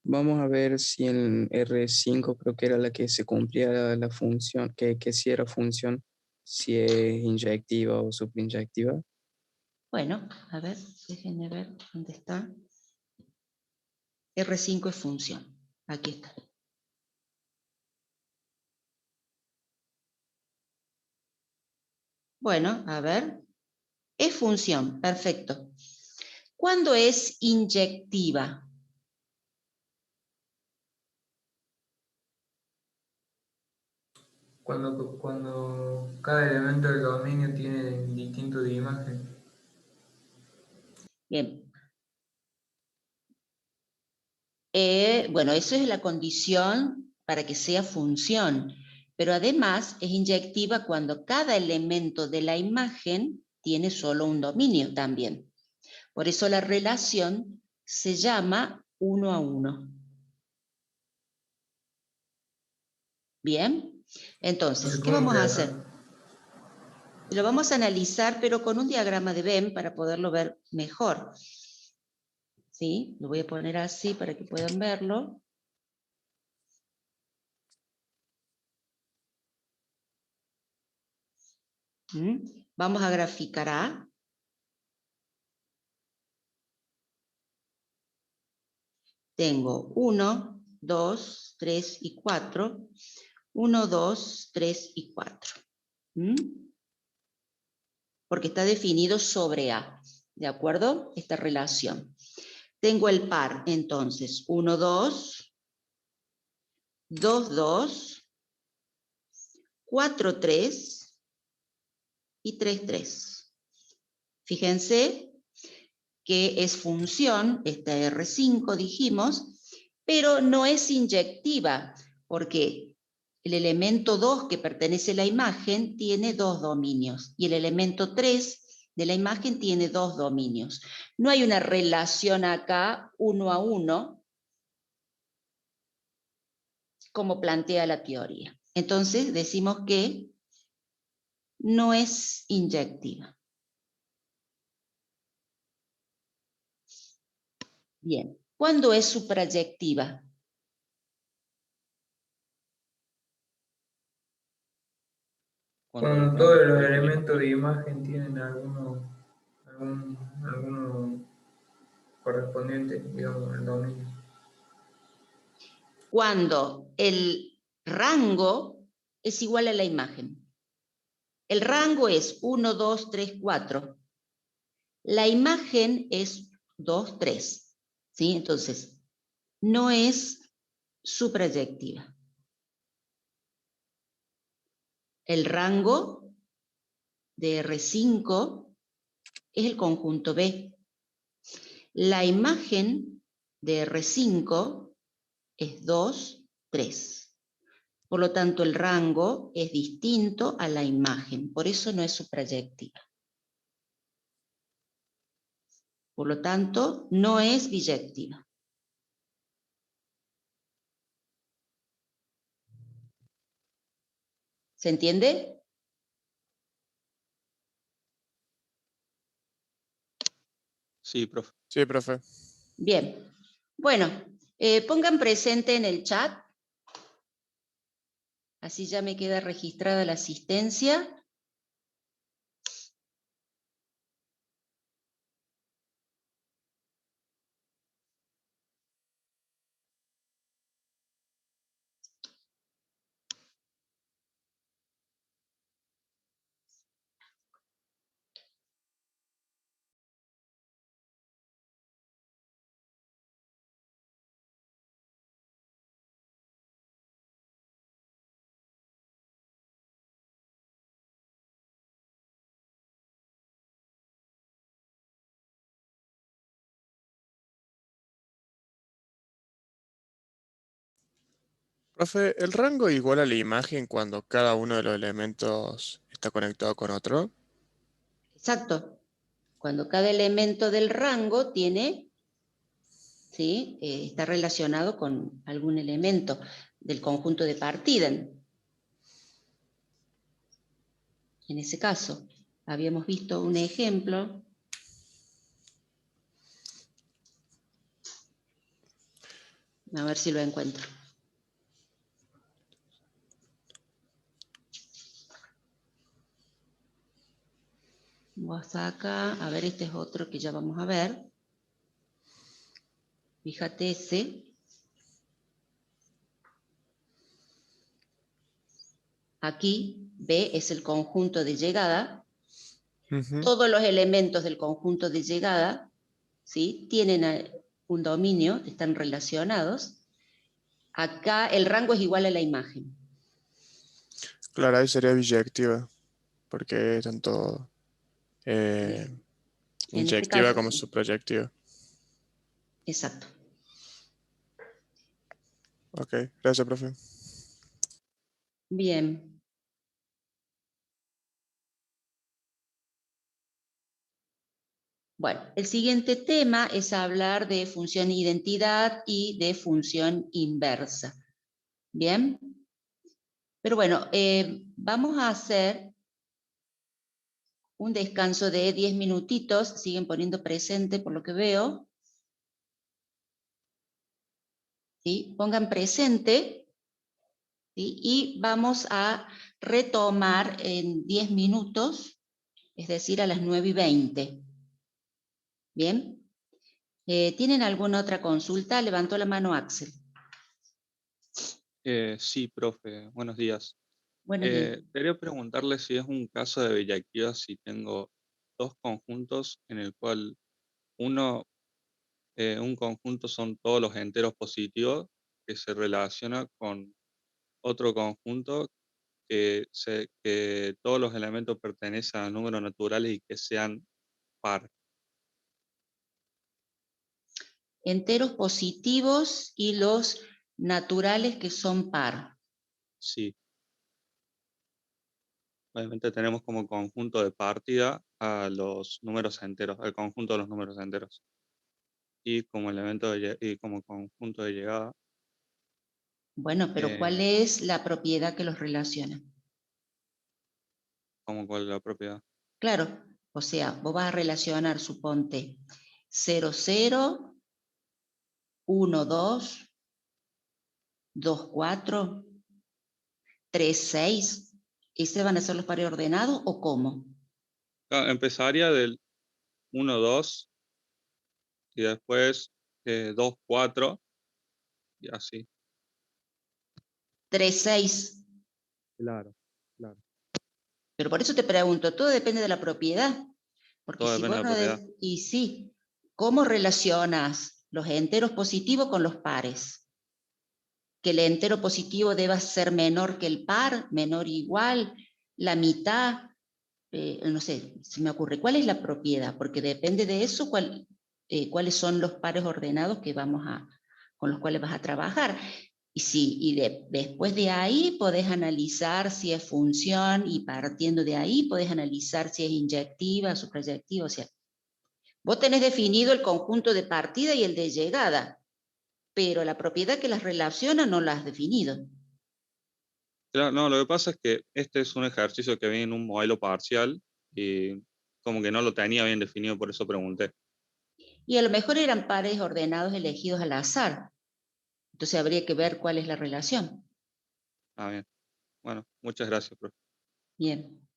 vamos a ver si en R5 creo que era la que se cumplía la función, que sí era función, si es inyectiva o superinyectiva. Bueno, a ver, déjenme ver dónde está. R5 es función. Aquí está. Bueno, a ver. Es función, perfecto. ¿Cuándo es inyectiva? Cuando cada elemento del dominio tiene distinto de imagen. Bien. Bueno, eso es la condición para que sea función, pero además es inyectiva cuando cada elemento de la imagen tiene solo un dominio también. Por eso la relación se llama 1 a 1. Bien, entonces, ¿qué vamos a hacer? Lo vamos a analizar, pero con un diagrama de Venn para poderlo ver mejor. ¿Sí? Lo voy a poner así para que puedan verlo. Vamos a graficar A. Tengo 1, 2, 3 y 4. 1, 2, 3 y 4. Porque está definido sobre A. ¿De acuerdo? Esta relación. Tengo el par, entonces, 1, 2, 2, 2, 4, 3 y 3, 3. Fíjense que es función, esta R5 dijimos, pero no es inyectiva, porque el elemento 2 que pertenece a la imagen tiene dos dominios y el elemento 3 de la imagen tiene dos dominios. No hay una relación acá 1 a 1 como plantea la teoría. Entonces decimos que no es inyectiva. Bien, ¿cuándo es suprayectiva? Cuando todos los elementos de imagen tienen alguno correspondiente, digamos, al dominio. Cuando el rango es igual a la imagen. El rango es 1, 2, 3, 4. La imagen es 2, 3. ¿Sí? Entonces, no es suprayectiva. El rango de R5 es el conjunto B. La imagen de R5 es 2, 3. Por lo tanto, el rango es distinto a la imagen, por eso no es suprayectiva. Por lo tanto, no es biyectiva. ¿Se entiende? Sí, profe. Sí, profe. Bien. Bueno, pongan presente en el chat. Así ya me queda registrada la asistencia. Profe, ¿el rango igual a la imagen cuando cada uno de los elementos está conectado con otro? Exacto. Cuando cada elemento del rango tiene, ¿sí? Está relacionado con algún elemento del conjunto de partida. En ese caso, habíamos visto un ejemplo. A ver si lo encuentro. Vamos acá, a ver, este es otro que ya vamos a ver. Fíjate ese. Aquí, B es el conjunto de llegada. Ujú. Todos los elementos del conjunto de llegada, ¿sí? Tienen un dominio, están relacionados. Acá el rango es igual a la imagen. Claro, ahí sería biyectiva, porque tanto En este inyectiva caso, como sí. suprayectiva. Exacto. Ok, gracias, profe. Bien. Bueno, el siguiente tema es hablar de función identidad y de función inversa. ¿Bien? Pero bueno, vamos a hacer un descanso de 10 minutitos. Siguen poniendo presente por lo que veo. ¿Sí? Pongan presente. ¿Sí? Y vamos a retomar en 10 minutos, es decir, a las 9:20. ¿Bien? ¿Tienen alguna otra consulta? Levantó la mano Axel. Sí, profe, buenos días. Buenos días. Quería preguntarle si es un caso de biyectiva si tengo dos conjuntos en el cual un conjunto son todos los enteros positivos que se relaciona con otro conjunto que todos los elementos pertenecen a números naturales y que sean par. Enteros positivos y los naturales que son par. Sí. Obviamente tenemos como conjunto de partida a los números enteros, al conjunto de los números enteros. Y como y como conjunto de llegada. Bueno, pero ¿cuál es la propiedad que los relaciona? ¿Cómo cuál es la propiedad? Claro, o sea, vos vas a relacionar, suponte, 0, 0, 1, 2, 2, 4, 3, 6. ¿Ese van a ser los pares ordenados o cómo? Empezaría del 1, 2 y después 2, 4 y así. 3, 6. Claro, claro. Pero por eso te pregunto, todo depende de la propiedad. Porque Todo si depende vos de la no... propiedad. Y sí, ¿cómo relacionas los enteros positivos con los pares? Que el entero positivo deba ser menor que el par, menor o igual, la mitad, no sé, se me ocurre, ¿cuál es la propiedad? Porque depende de eso, cuáles son los pares ordenados que con los cuales vas a trabajar. Después de ahí podés analizar si es función y partiendo de ahí podés analizar si es inyectiva, suprayectiva, o sea, vos tenés definido el conjunto de partida y el de llegada, pero la propiedad que las relaciona no la has definido. Claro, no, lo que pasa es que este es un ejercicio que viene en un modelo parcial y como que no lo tenía bien definido, por eso pregunté. Y a lo mejor eran pares ordenados elegidos al azar. Entonces habría que ver cuál es la relación. Ah, bien. Bueno, muchas gracias, profe. Bien.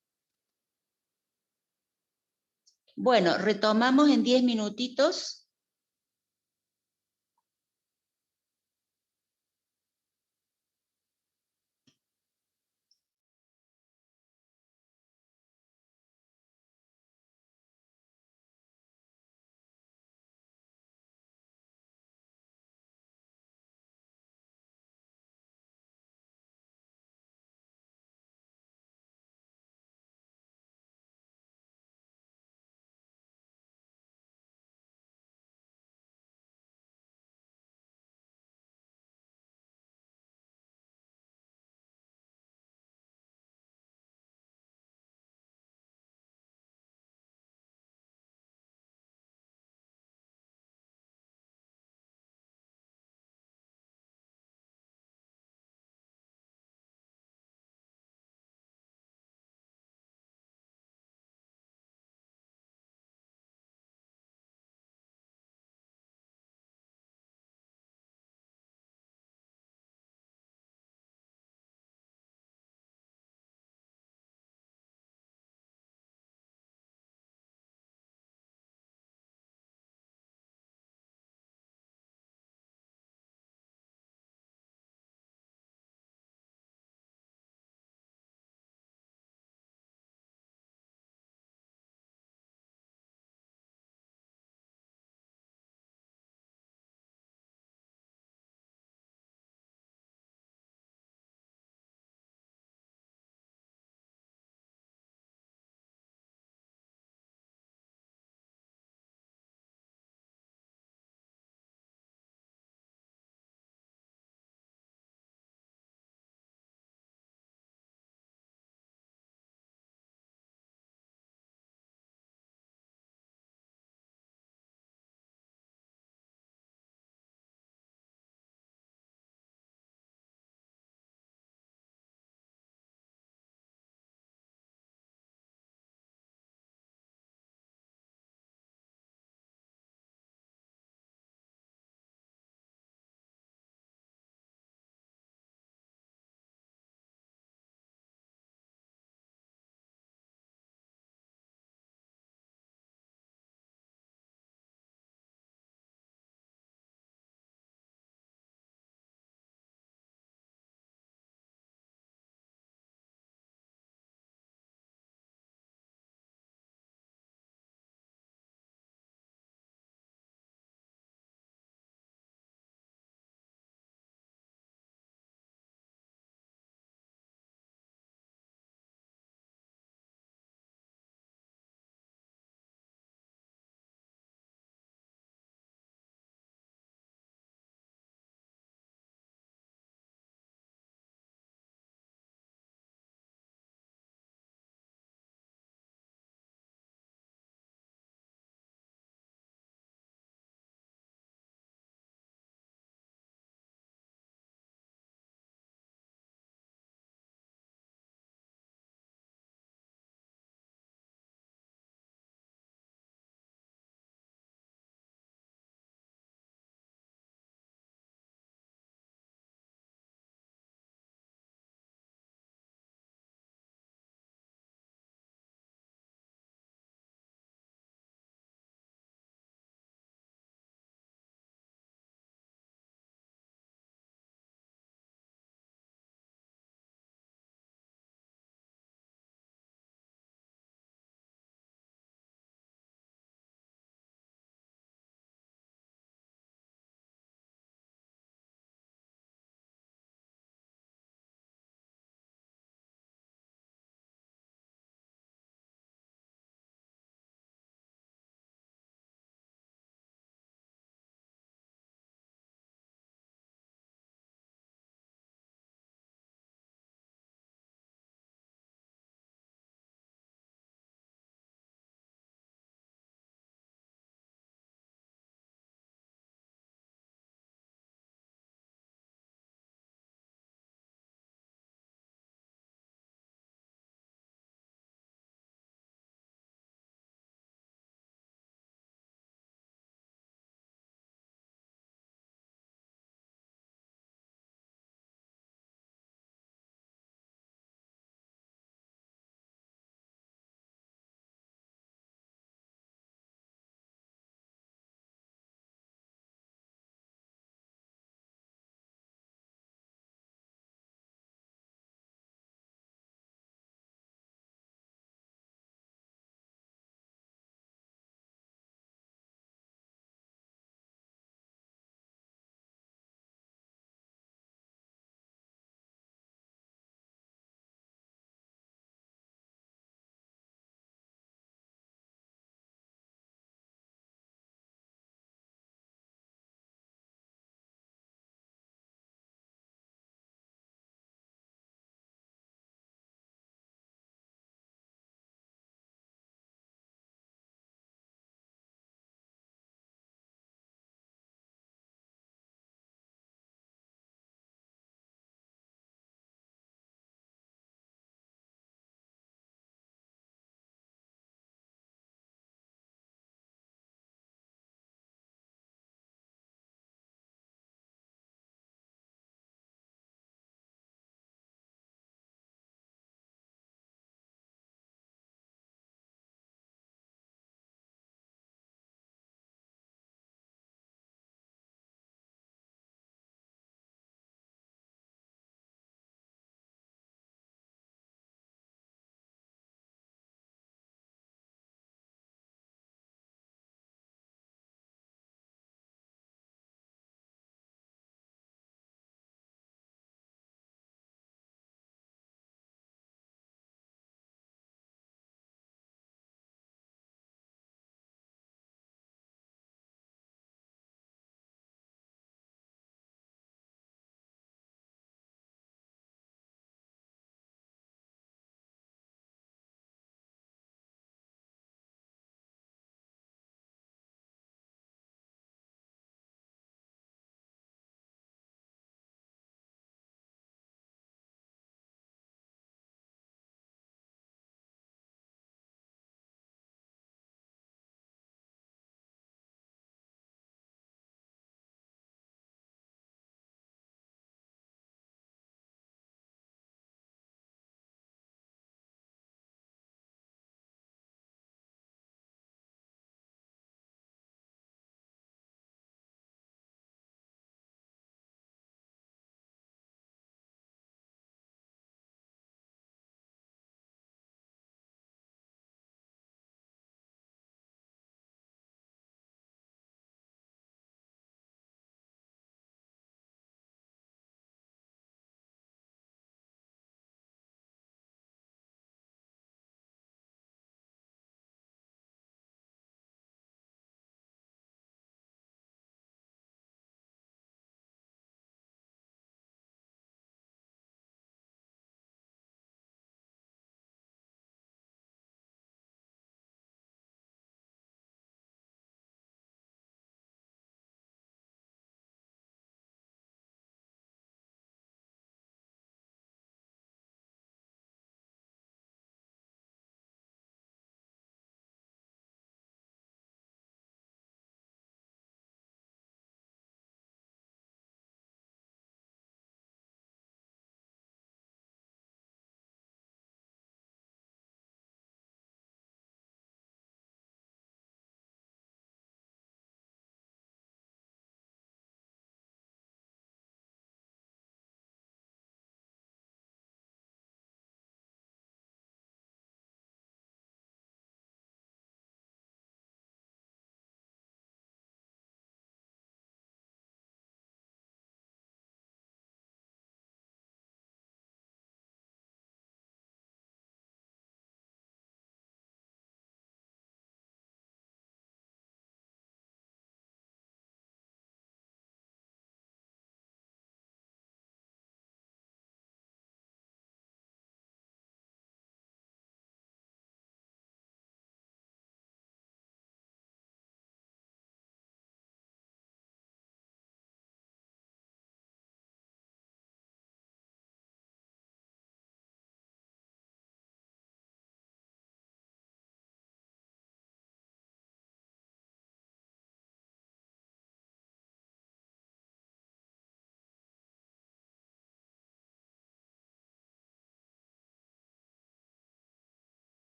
Bueno, retomamos en 10 minutitos.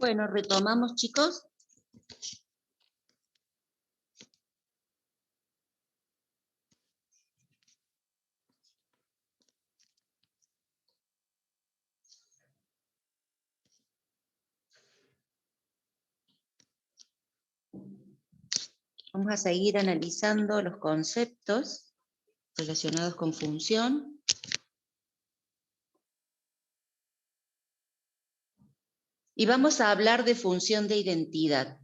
Bueno, retomamos, chicos. Vamos a seguir analizando los conceptos relacionados con función. Y vamos a hablar de función de identidad.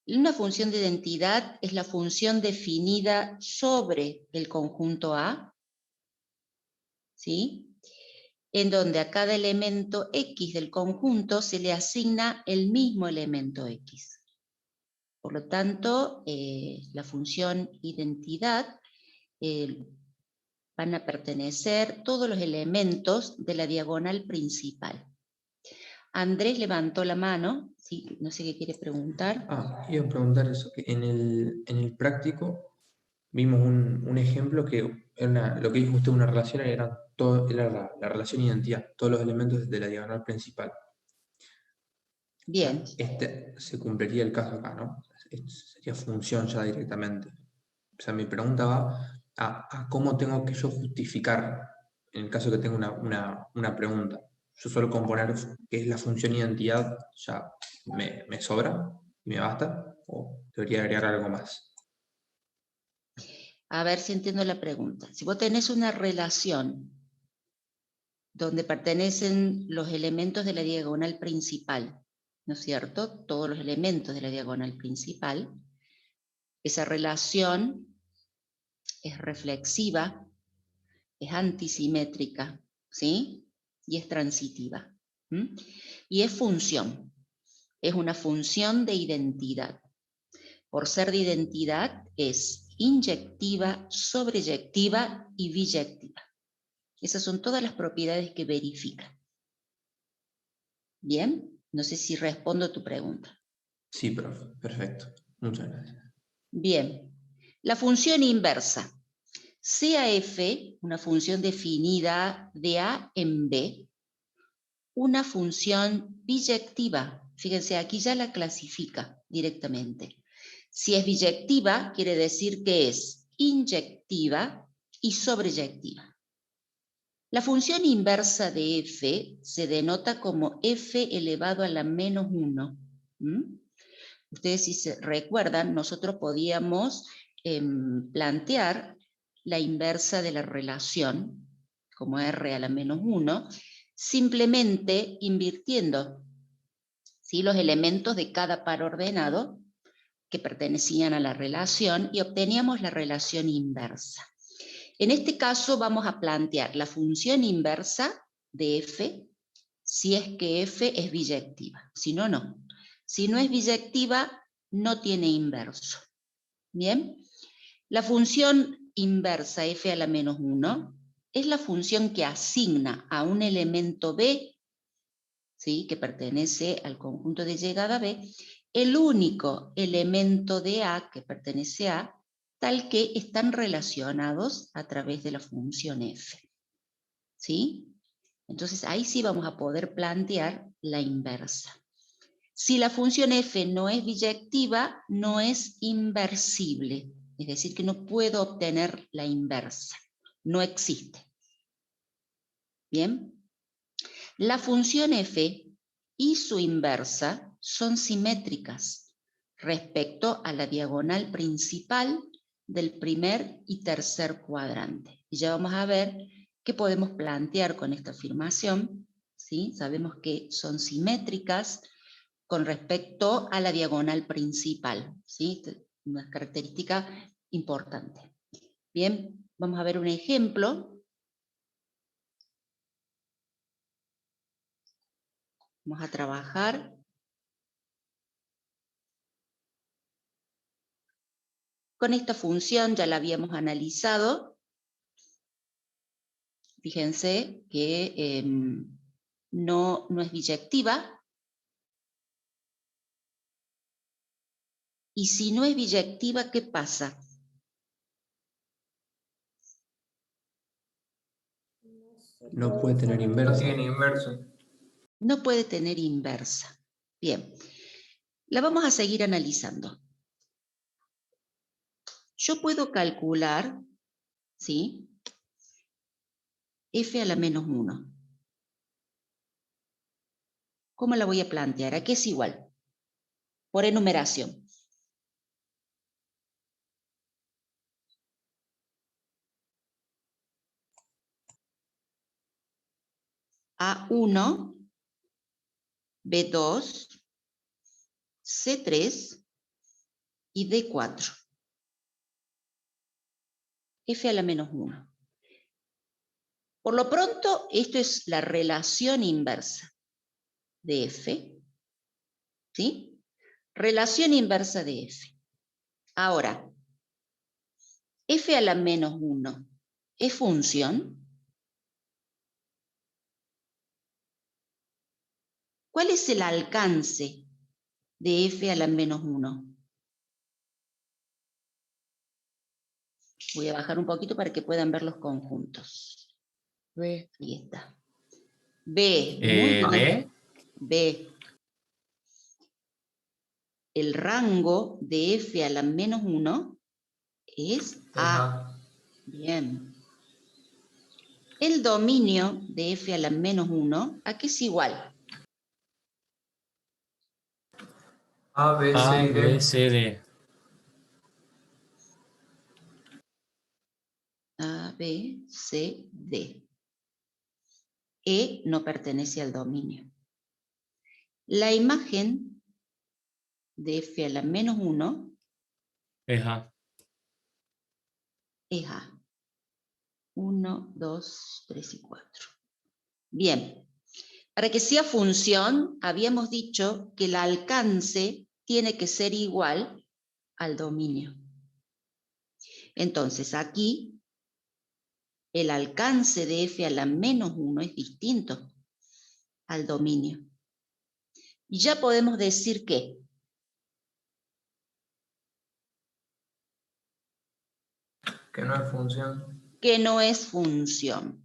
Una función de identidad es la función definida sobre el conjunto A, ¿sí? En donde a cada elemento X del conjunto se le asigna el mismo elemento X. Por lo tanto, la función identidad van a pertenecer todos los elementos de la diagonal principal. Andrés levantó la mano, ¿sí? No sé qué quiere preguntar. Iba a preguntar eso, que en el práctico vimos un ejemplo que era lo que dijo usted, una relación, era la relación identidad, todos los elementos de la diagonal principal. Bien. Se cumpliría el caso acá, ¿no? Sería función ya directamente. O sea, mi pregunta va a cómo tengo que yo justificar, en el caso que tengo una pregunta. Yo solo con poner que es la función identidad ya me sobra y me basta, o debería agregar algo más. A ver si entiendo la pregunta. Si vos tenés una relación donde pertenecen los elementos de la diagonal principal, ¿no es cierto? Todos los elementos de la diagonal principal, esa relación es reflexiva, es antisimétrica, ¿sí? Y es transitiva. Y es función. Es una función de identidad. Por ser de identidad, es inyectiva, sobreyectiva y biyectiva. Esas son todas las propiedades que verifica. ¿Bien? No sé si respondo a tu pregunta. Sí, profe, perfecto. Muchas gracias. Bien. La función inversa. Sea f, una función definida de A en B, una función biyectiva. Fíjense, aquí ya la clasifica directamente. Si es biyectiva, quiere decir que es inyectiva y sobreyectiva. La función inversa de f se denota como f elevado a la menos 1. Ustedes, si se recuerdan, nosotros podíamos plantear la inversa de la relación, como r a la menos 1, simplemente invirtiendo, ¿sí?, los elementos de cada par ordenado que pertenecían a la relación y obteníamos la relación inversa. En este caso vamos a plantear la función inversa de f si es que f es biyectiva, si no, no. Si no es biyectiva, no tiene inverso. ¿Bien? La función inversa f a la menos 1 es la función que asigna a un elemento b, ¿sí?, que pertenece al conjunto de llegada b, el único elemento de A que pertenece a, tal que están relacionados a través de la función f. ¿Sí? Entonces ahí sí vamos a poder plantear la inversa. Si la función f no es biyectiva, no es inversible. Es decir, que no puedo obtener la inversa. No existe. ¿Bien? La función f y su inversa son simétricas respecto a la diagonal principal del primer y tercer cuadrante. Y ya vamos a ver qué podemos plantear con esta afirmación. ¿Sí? Sabemos que son simétricas con respecto a la diagonal principal. ¿Sí? Una característica importante. Bien, vamos a ver un ejemplo. Vamos a trabajar con esta función, ya la habíamos analizado. Fíjense que no es biyectiva. Y si no es biyectiva, ¿qué pasa? No puede tener No inversa. tiene inverso. No puede tener inversa. Bien, la vamos a seguir analizando. Yo puedo calcular, ¿sí? F a la menos 1. ¿Cómo la voy a plantear? ¿A qué es igual? Por enumeración. A1, B2, C3 y D4. F a la menos 1. Por lo pronto, esto es la relación inversa de F. ¿Sí? Relación inversa de F. Ahora, F a la menos 1, ¿es función? ¿Cuál es el alcance de F a la menos 1? Voy a bajar un poquito para que puedan ver los conjuntos. B. Ahí está. B, muy bien. B. El rango de F a la menos 1 es A. Bien. El dominio de F a la menos 1, ¿a qué es igual? A, B, A, C y B, D. C, D. A, B, C, D. E no pertenece al dominio. La imagen de F a la menos 1 Es A. es A. 1, 2, 3 y 4. Bien. Para que sea función, habíamos dicho que el alcance tiene que ser igual al dominio. Entonces, aquí el alcance de F a la menos 1 es distinto al dominio. Y ya podemos decir que no es función. Que no es función.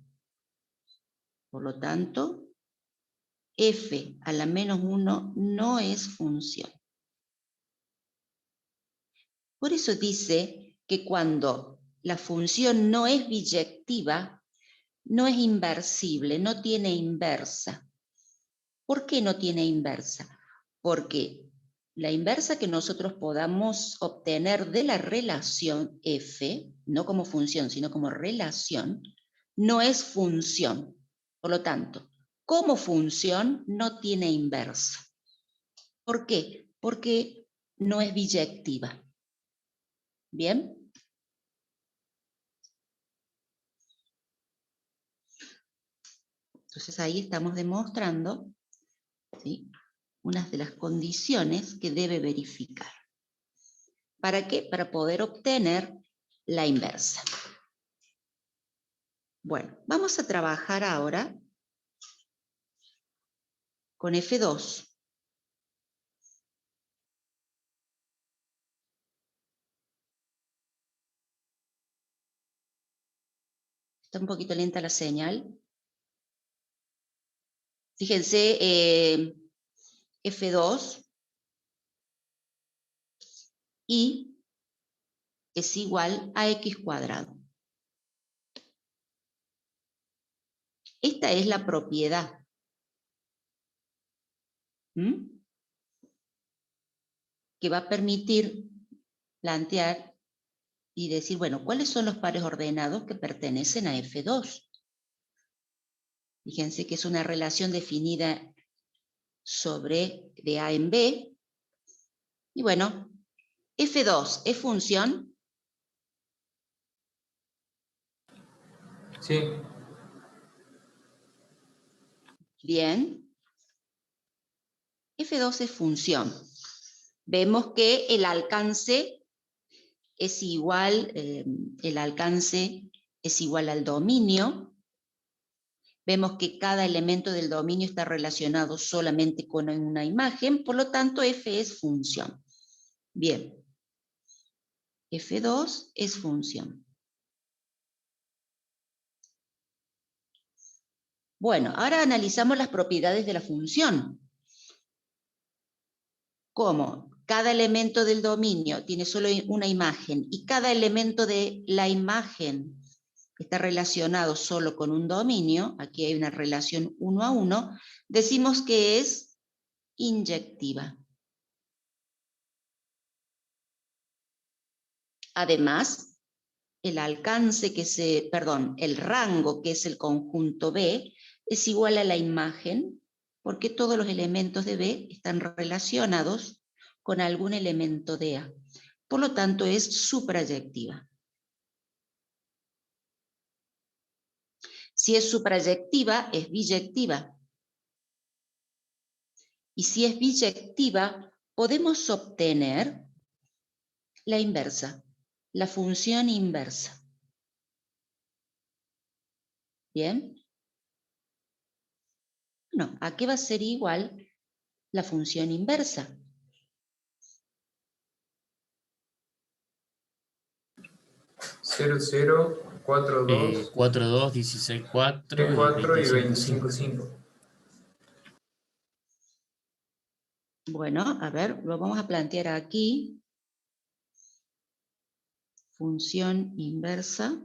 Por lo tanto, F a la menos 1 no es función. Por eso dice que cuando la función no es biyectiva, no es inversible, no tiene inversa. ¿Por qué no tiene inversa? Porque la inversa que nosotros podamos obtener de la relación F, no como función, sino como relación, no es función. Por lo tanto, como función no tiene inversa. ¿Por qué? Porque no es biyectiva. ¿Bien? Entonces ahí estamos demostrando, ¿sí?, unas de las condiciones que debe verificar. ¿Para qué? Para poder obtener la inversa. Bueno, vamos a trabajar ahora con F2. Está un poquito lenta la señal. Fíjense, F2 y es igual a X cuadrado. Esta es la propiedad. Que va a permitir plantear y decir, bueno, ¿cuáles son los pares ordenados que pertenecen a F2? Fíjense que es una relación definida sobre de A en B. Y bueno, F2 es función. Sí. Bien. F2 es función. Vemos que el alcance es igual, al dominio. Vemos que cada elemento del dominio está relacionado solamente con una imagen, por lo tanto F es función. Bien. F2 es función. Bueno, ahora analizamos las propiedades de la función. Como cada elemento del dominio tiene solo una imagen y cada elemento de la imagen está relacionado solo con un dominio, aquí hay una relación 1 a 1, decimos que es inyectiva. Además, el alcance el rango que es el conjunto B es igual a la imagen porque todos los elementos de B están relacionados con algún elemento de A. Por lo tanto, es suprayectiva. Si es suprayectiva, es biyectiva. Y si es biyectiva, podemos obtener la inversa, la función inversa. ¿Bien? No, ¿a qué va a ser igual la función inversa? 0, 0, 4, 2, 4, 2, 16, 4 3, y 4 y 25, 5. 25, 5. Bueno, a ver, lo vamos a plantear aquí. Función inversa.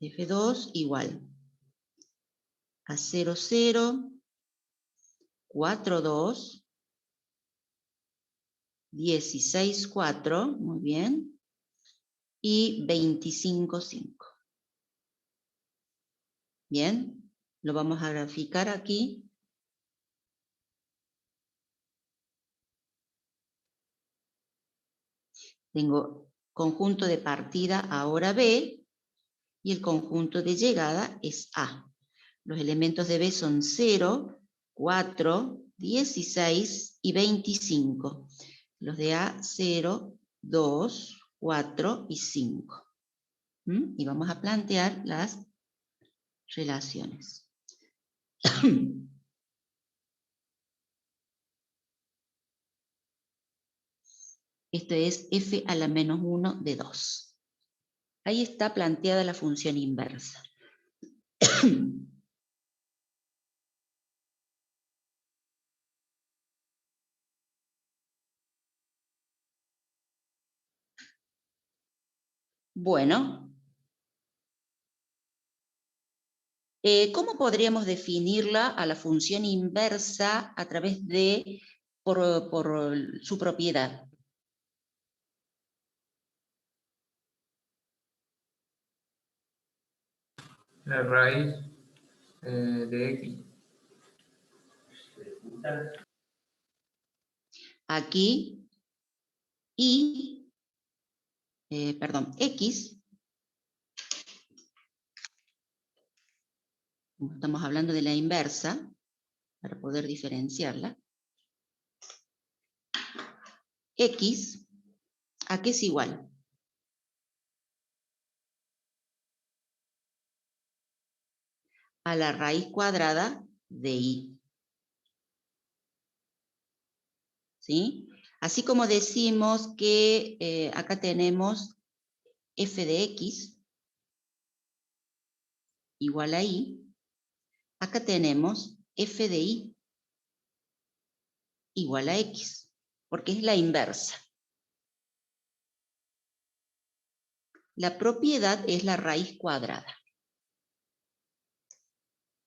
F2 igual a 0, 0, 4, 2, 16, 4, muy bien, y 25, 5. Bien, lo vamos a graficar aquí. Tengo conjunto de partida ahora B y el conjunto de llegada es A. Los elementos de B son 0, 4, 16 y 25. Los de A, 0, 2, 4 y 5. Y vamos a plantear las relaciones. Esto es f a la menos 1 de 2. Ahí está planteada la función inversa. Bueno, ¿cómo podríamos definirla a la función inversa a través de, por su propiedad? La raíz de X. Aquí, X, estamos hablando de la inversa, para poder diferenciarla. X, ¿a qué es igual? A la raíz cuadrada de Y. ¿Sí? Así como decimos que acá tenemos f de x igual a y, acá tenemos f de y igual a x, porque es la inversa. La propiedad es la raíz cuadrada.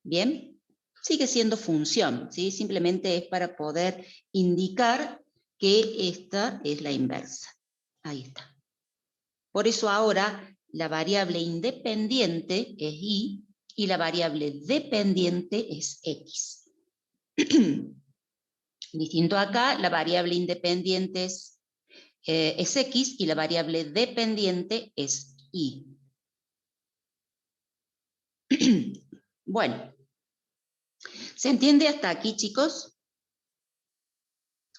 ¿Bien? Sigue siendo función, ¿sí? Simplemente es para poder indicar que esta es la inversa. Ahí está. Por eso ahora la variable independiente es y la variable dependiente es x. Distinto acá, la variable independiente es x y la variable dependiente es y. Bueno, ¿se entiende hasta aquí, chicos?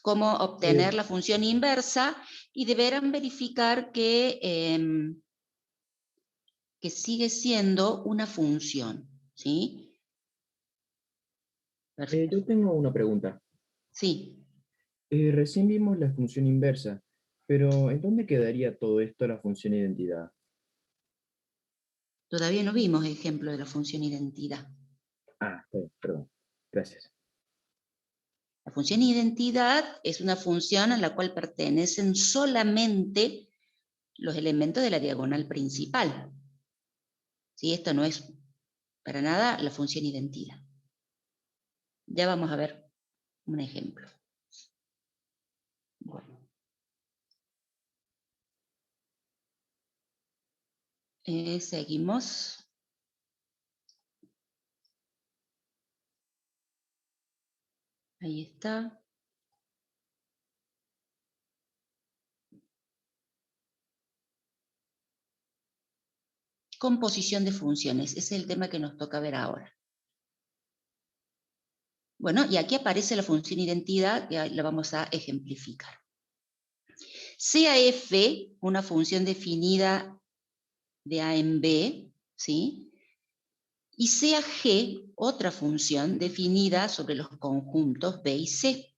Cómo obtener la función inversa y deberán verificar que sigue siendo una función, ¿sí? Perfecto. Yo tengo una pregunta. Sí. Recién vimos la función inversa, pero ¿en dónde quedaría todo esto la función identidad? Todavía no vimos ejemplo de la función identidad. Ah, está bien, perdón. Gracias. La función identidad es una función a la cual pertenecen solamente los elementos de la diagonal principal. ¿Sí? Esto no es para nada la función identidad. Ya vamos a ver un ejemplo. Bueno. Seguimos. Ahí está. Composición de funciones. Ese es el tema que nos toca ver ahora. Bueno, y aquí aparece la función identidad, que la vamos a ejemplificar. Sea f una función definida de A en B, ¿sí? Y sea G otra función definida sobre los conjuntos B y C.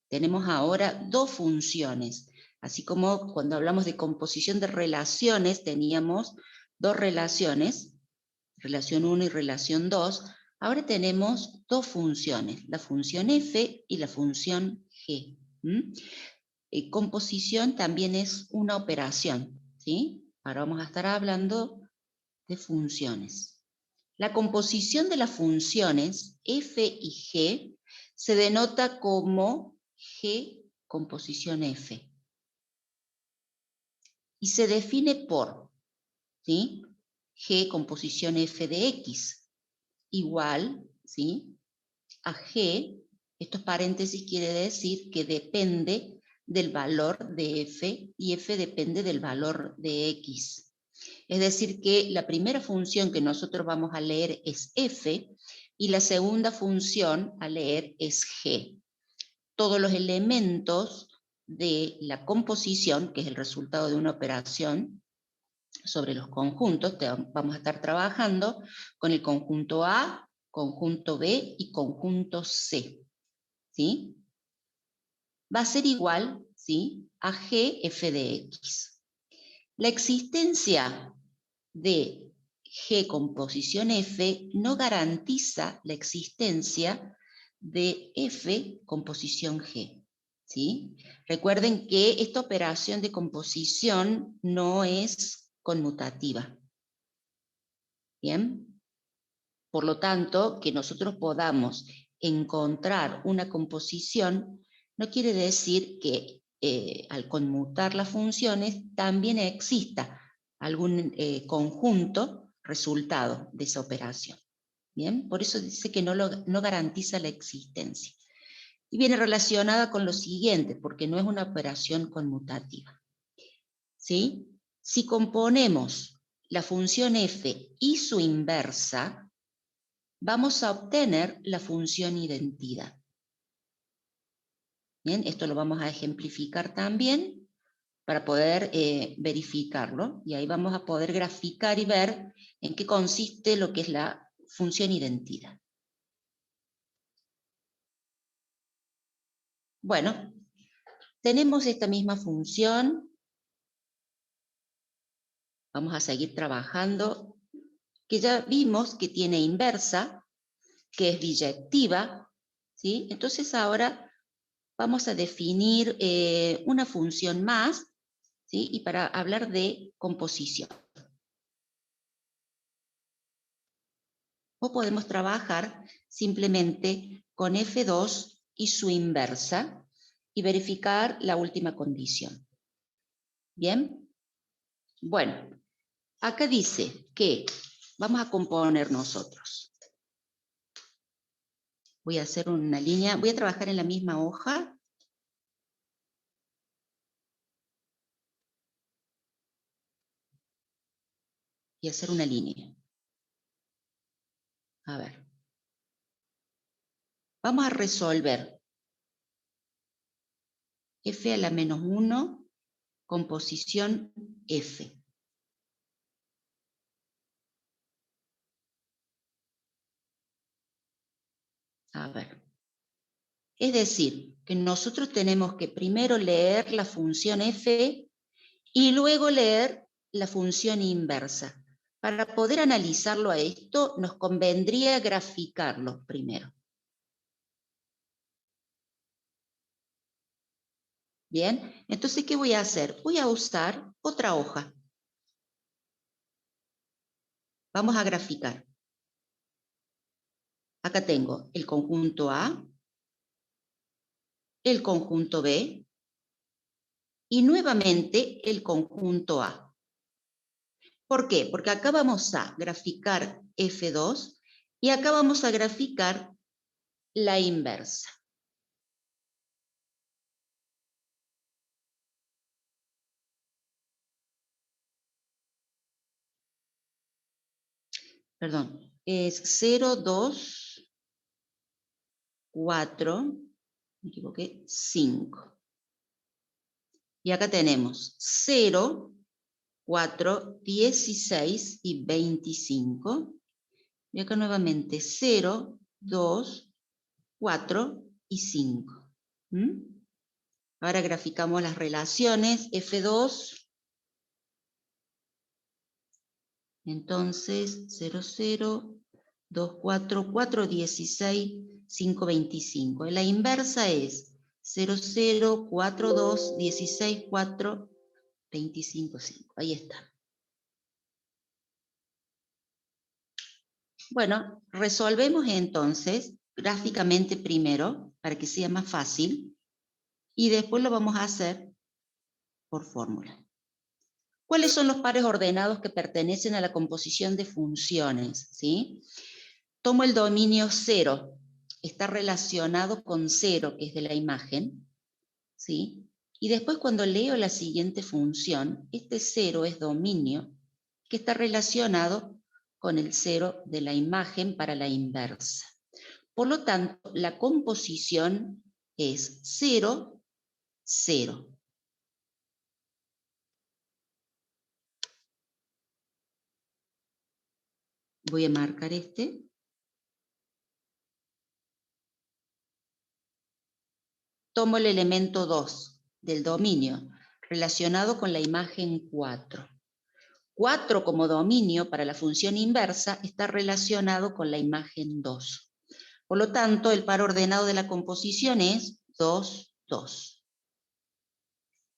Tenemos ahora dos funciones, así como cuando hablamos de composición de relaciones teníamos dos relaciones, relación 1 y relación 2, ahora tenemos dos funciones, la función f y la función g. Composición también es una operación, ¿sí? Ahora vamos a estar hablando de funciones. La composición de las funciones f y g se denota como g composición f. Y se define por, ¿sí? G composición f de x igual, ¿sí? A g, estos paréntesis quiere decir que depende del valor de f y f depende del valor de x. Es decir que la primera función que nosotros vamos a leer es f y la segunda función a leer es g. Todos los elementos de la composición, que es el resultado de una operación sobre los conjuntos, vamos a estar trabajando con el conjunto A, conjunto B y conjunto C. ¿Sí? Va a ser igual, ¿sí?, a G f de x. La existencia de G composición F no garantiza la existencia de F composición G. ¿Sí? Recuerden que esta operación de composición no es conmutativa. ¿Bien? Por lo tanto, que nosotros podamos encontrar una composición no quiere decir que al conmutar las funciones también exista algún conjunto resultado de esa operación. ¿Bien? Por eso dice que no garantiza la existencia. Y viene relacionada con lo siguiente, porque no es una operación conmutativa. ¿Sí? Si componemos la función f y su inversa, vamos a obtener la función identidad. Bien, esto lo vamos a ejemplificar también para poder verificarlo, y ahí vamos a poder graficar y ver en qué consiste lo que es la función identidad. Bueno, tenemos esta misma función. Vamos a seguir trabajando, que ya vimos que tiene inversa, que es biyectiva, ¿sí? Entonces ahora vamos a definir una función más, ¿sí? Y para hablar de composición. O podemos trabajar simplemente con F2 y su inversa y verificar la última condición. ¿Bien? Bueno, acá dice que vamos a componer nosotros. Voy a hacer una línea, voy a trabajar en la misma hoja. Y hacer una línea. A ver. Vamos a resolver f a la menos 1, composición f. A ver. Es decir, que nosotros tenemos que primero leer la función f y luego leer la función inversa. Para poder analizarlo a esto, nos convendría graficarlo primero. Bien, entonces, ¿qué voy a hacer? Voy a usar otra hoja. Vamos a graficar. Acá tengo el conjunto A, el conjunto B y nuevamente el conjunto A. ¿Por qué? Porque acá vamos a graficar F2 y acá vamos a graficar la inversa. Perdón, es 0, 2, 4, me equivoqué, 5. Y acá tenemos 0, 4, 16 y 25. Y acá nuevamente 0, 2, 4 y 5. Ahora graficamos las relaciones F2. Entonces 0, 0, 2, 4, 4, 16, 5, 25. La inversa es 0, 0, 4, 2, 16, 4, 25, 5. Ahí está. Bueno, resolvemos entonces gráficamente primero, para que sea más fácil, y después lo vamos a hacer por fórmula. ¿Cuáles son los pares ordenados que pertenecen a la composición de funciones? ¿Sí? Tomo el dominio 0, está relacionado con 0, que es de la imagen, ¿sí? Y después cuando leo la siguiente función, este 0 es dominio, que está relacionado con el 0 de la imagen para la inversa. Por lo tanto, la composición es 0, 0. Voy a marcar este. Tomo el elemento 2 del dominio, relacionado con la imagen 4. 4 como dominio para la función inversa está relacionado con la imagen 2. Por lo tanto, el par ordenado de la composición es 2, 2.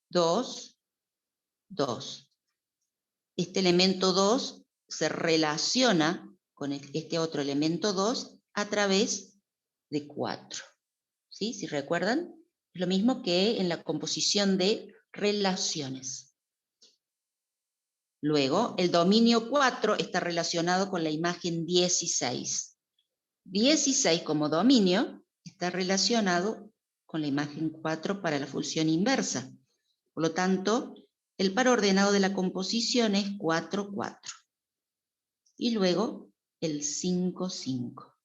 2, 2. Este elemento 2 se relaciona con este otro elemento 2 a través de 4. ¿Sí? Si recuerdan, es lo mismo que en la composición de relaciones. Luego, el dominio 4 está relacionado con la imagen 16. 16 como dominio está relacionado con la imagen 4 para la función inversa. Por lo tanto, el par ordenado de la composición es 4, 4. Y luego el 5, 5.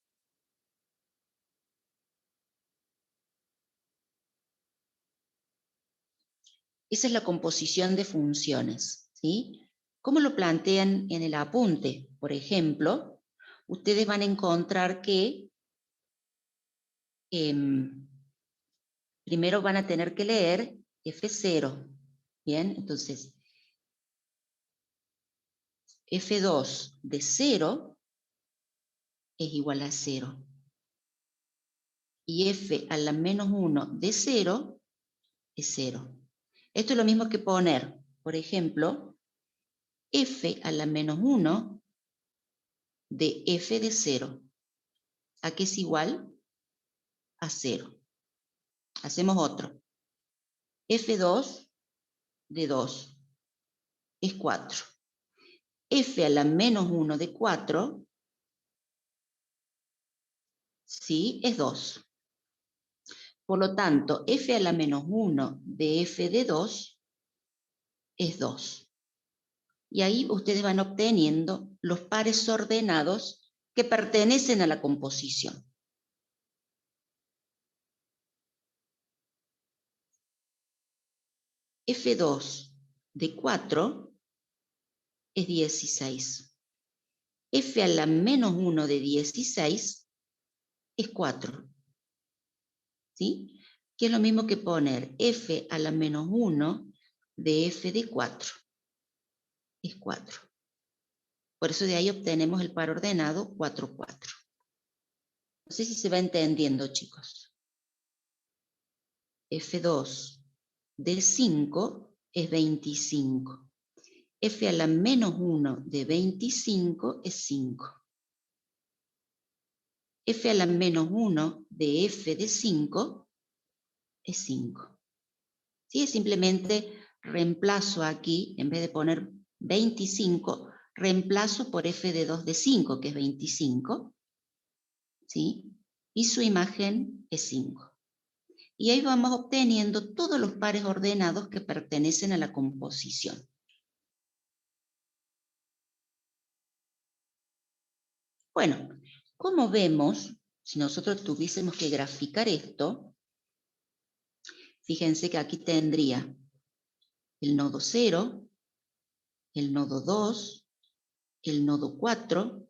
Esa es la composición de funciones, ¿sí? ¿Cómo lo plantean en el apunte? Por ejemplo, ustedes van a encontrar que primero van a tener que leer F0. Bien, entonces F2 de 0 es igual a 0. Y F a la menos 1 de 0 es 0. Esto es lo mismo que poner, por ejemplo, F a la menos 1 de F de 0. ¿A qué es igual? A 0. Hacemos otro. F2 de 2 es 4. F a la menos 1 de 4, sí, es 2. Por lo tanto, F a la menos 1 de F de 2 es 2. Y ahí ustedes van obteniendo los pares ordenados que pertenecen a la composición. F2 de 4 es 16. F a la menos 1 de 16 es 4. ¿Sí? Que es lo mismo que poner F a la menos 1 de F de 4. Es 4. Por eso de ahí obtenemos el par ordenado 4, 4. No sé si se va entendiendo, chicos. F2 de 5 es 25. F a la menos 1 de 25 es 5. F a la menos 1 de F de 5 es 5. ¿Sí? Simplemente reemplazo aquí, en vez de poner 25, reemplazo por F de 2 de 5, que es 25. ¿Sí? Y su imagen es 5. Y ahí vamos obteniendo todos los pares ordenados que pertenecen a la composición. Bueno, como vemos, si nosotros tuviésemos que graficar esto, fíjense que aquí tendría el nodo 0, el nodo 2, el nodo 4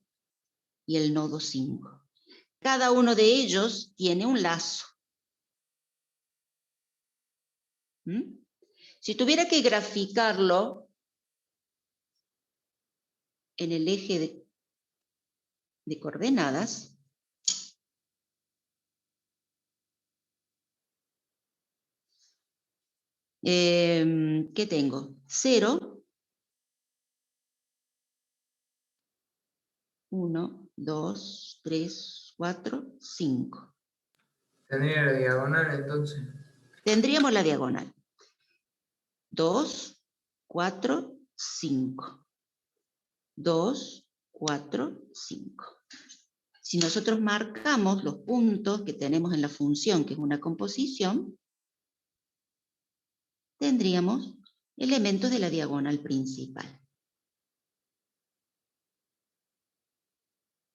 y el nodo 5. Cada uno de ellos tiene un lazo. ¿Mm? Si tuviera que graficarlo en el eje de coordenadas, ¿qué tengo? 0, 1, 2, 3, 4, 5. Tendría la diagonal entonces. Tendríamos la diagonal. 2, 4, 5. 2, 4, 5. Si nosotros marcamos los puntos que tenemos en la función, que es una composición, tendríamos elementos de la diagonal principal.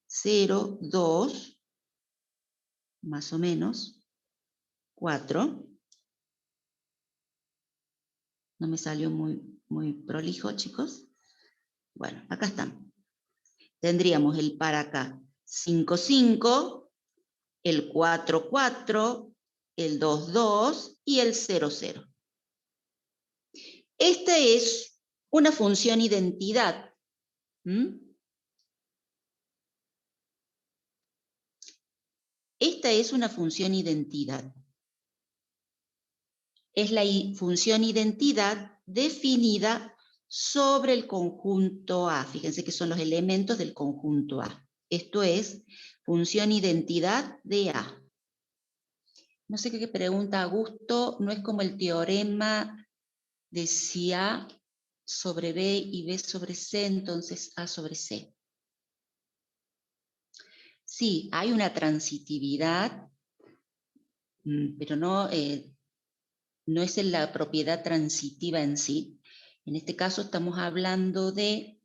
0, 2, más o menos, 4. No me salió muy prolijo, chicos. Bueno, acá están. Tendríamos el par acá 5, 5, el 4, 4, el 2, 2 y el 0, 0. Esta es una función identidad. ¿Mm? Esta es una función identidad. Es la función identidad definida sobre el conjunto A. Fíjense que son los elementos del conjunto A. Esto es función identidad de A. No sé qué pregunta Augusto, no es como el teorema de si A sobre B y B sobre C, entonces A sobre C. Sí, hay una transitividad, pero no es en la propiedad transitiva en sí. En este caso estamos hablando de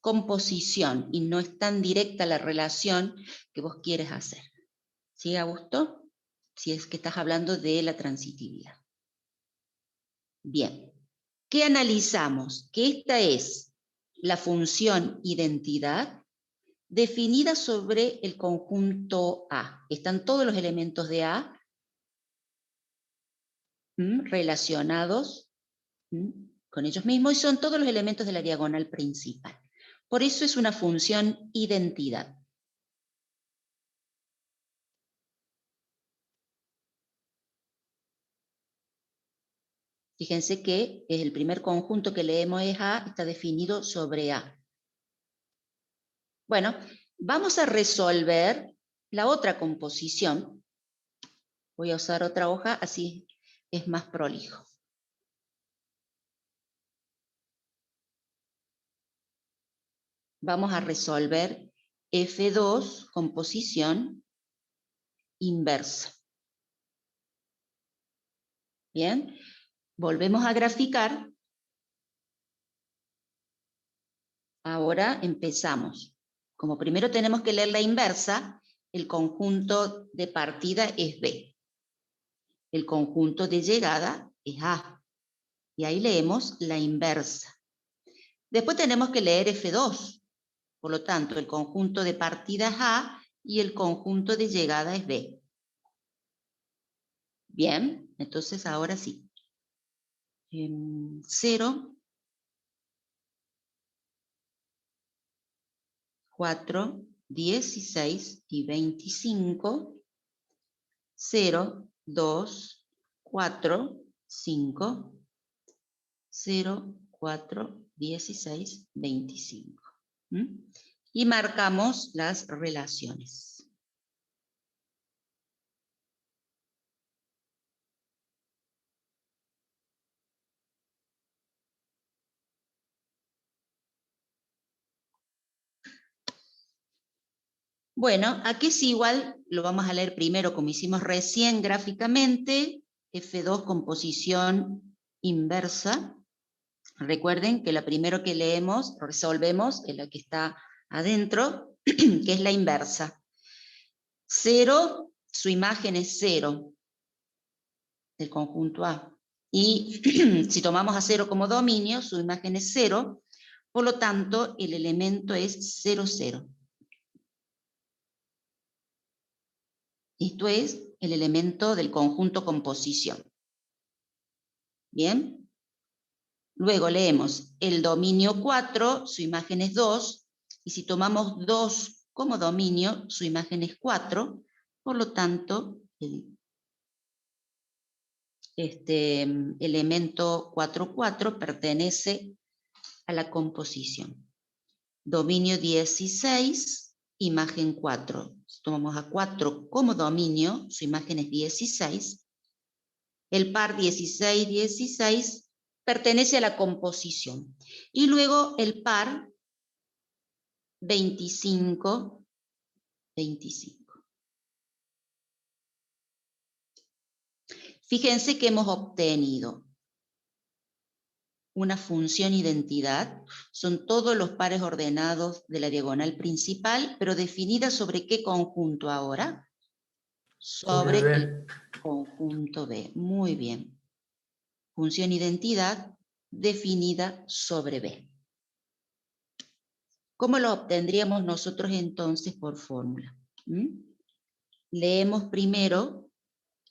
composición y no es tan directa la relación que vos quieres hacer. ¿Sí, Augusto? Si es que estás hablando de la transitividad. Bien. ¿Qué analizamos? Que esta es la función identidad definida sobre el conjunto A. Están todos los elementos de A relacionados con ellos mismos y son todos los elementos de la diagonal principal. Por eso es una función identidad. Fíjense que es el primer conjunto que leemos es A, está definido sobre A. Bueno, vamos a resolver la otra composición. Voy a usar otra hoja, así es más prolijo. Vamos a resolver F2, composición inversa. Bien, volvemos a graficar. Ahora empezamos. Como primero tenemos que leer la inversa, el conjunto de partida es B. El conjunto de llegada es A. Y ahí leemos la inversa. Después tenemos que leer F2. Por lo tanto, el conjunto de partida es A y el conjunto de llegada es B. Bien, entonces ahora sí. 0, 4, 16 y 25, 0, 2, 4, 5, 0, 4, 16, 25. Y marcamos las relaciones. Bueno, aquí es igual, lo vamos a leer primero como hicimos recién gráficamente, F2 composición inversa. Recuerden que la primero que leemos, resolvemos, es la que está adentro, que es la inversa. 0, su imagen es 0, del conjunto A. Y si tomamos a 0 como dominio, su imagen es 0, por lo tanto el elemento es 0, 0. Esto es el elemento del conjunto composición. ¿Bien? Luego leemos el dominio 4, su imagen es 2, y si tomamos 2 como dominio, su imagen es 4, por lo tanto, el elemento 4, 4 pertenece a la composición. Dominio 16, imagen 4. Si tomamos a 4 como dominio, su imagen es 16. El par 16, 16 pertenece a la composición. Y luego el par 25, 25. Fíjense que hemos obtenido una función identidad. Son todos los pares ordenados de la diagonal principal, pero definida sobre qué conjunto ahora. Sobre el conjunto B. Muy bien. Función identidad definida sobre B. ¿Cómo lo obtendríamos nosotros entonces por fórmula? Leemos primero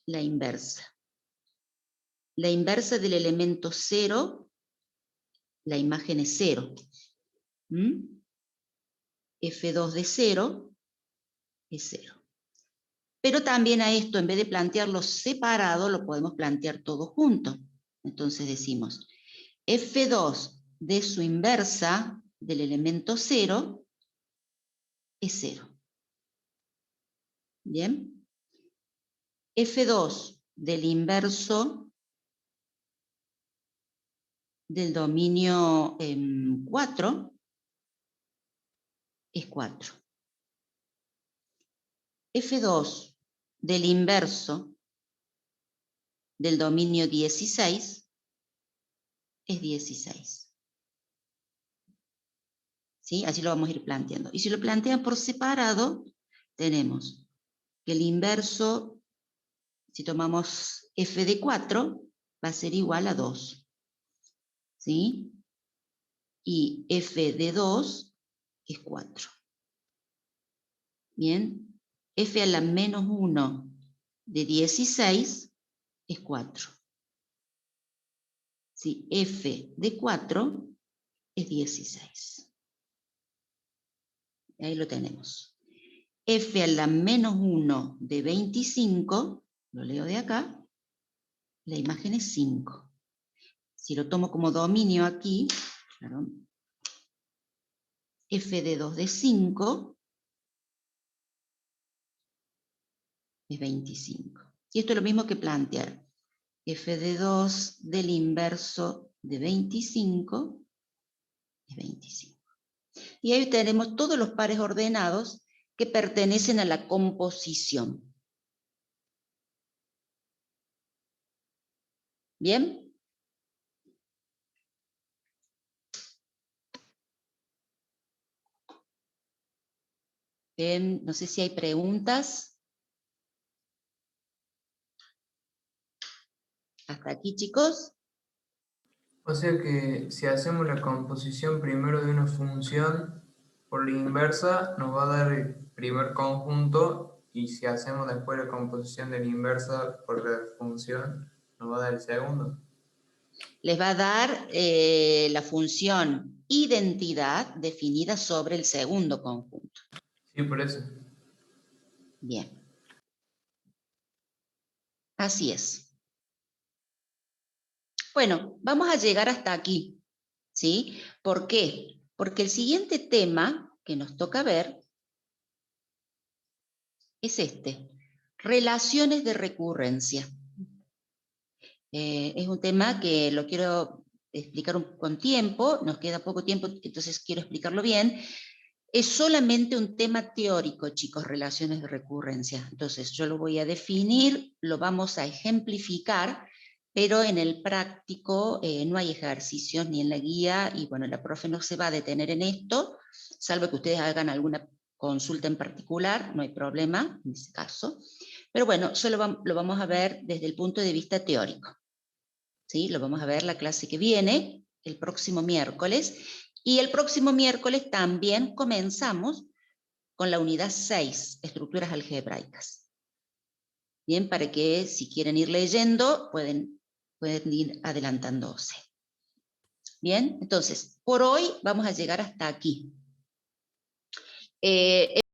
la inversa. La inversa del elemento 0, la imagen es 0. F2 de 0 es 0. Pero también a esto, en vez de plantearlo separado, lo podemos plantear todo junto. Entonces decimos, F2 de su inversa del elemento 0 es 0. ¿Bien? F2 del inverso del dominio 4 es 4. F2 del inverso del dominio 16 es 16. ¿Sí? Así lo vamos a ir planteando. Y si lo plantean por separado, tenemos que el inverso, si tomamos f de 4, va a ser igual a 2. ¿Sí? Y f de 2 es 4. Bien. F a la menos 1 de 16 es 4. ¿Sí? F de 4 es 16. Ahí lo tenemos. F a la menos 1 de 25, lo leo de acá, la imagen es 5. Si lo tomo como dominio aquí, claro, F de 2 de 5 es 25. Y esto es lo mismo que plantear. F de 2 del inverso de 25 es 25. Y ahí tenemos todos los pares ordenados que pertenecen a la composición. ¿Bien? No sé si hay preguntas. ¿Hasta aquí, chicos? O sea que si hacemos la composición primero de una función por la inversa, nos va a dar el primer conjunto, y si hacemos después la composición de la inversa por la función, nos va a dar el segundo. Les va a dar la función identidad definida sobre el segundo conjunto. Sí, por eso. Bien. Así es. Bueno, vamos a llegar hasta aquí, ¿sí? ¿Por qué? Porque el siguiente tema que nos toca ver es este, relaciones de recurrencia. Es un tema que lo quiero explicar con tiempo, nos queda poco tiempo, entonces quiero explicarlo bien. Es solamente un tema teórico, chicos, relaciones de recurrencia. Entonces yo lo voy a definir, lo vamos a ejemplificar, pero en el práctico no hay ejercicios ni en la guía, y bueno, la profe no se va a detener en esto, salvo que ustedes hagan alguna consulta en particular, no hay problema en ese caso. Pero bueno, solo lo vamos a ver desde el punto de vista teórico. ¿Sí? Lo vamos a ver la clase que viene, el próximo miércoles. Y el próximo miércoles también comenzamos con la unidad 6, estructuras algebraicas. Bien, para que si quieren ir leyendo, pueden ir adelantándose. Bien, entonces, por hoy vamos a llegar hasta aquí.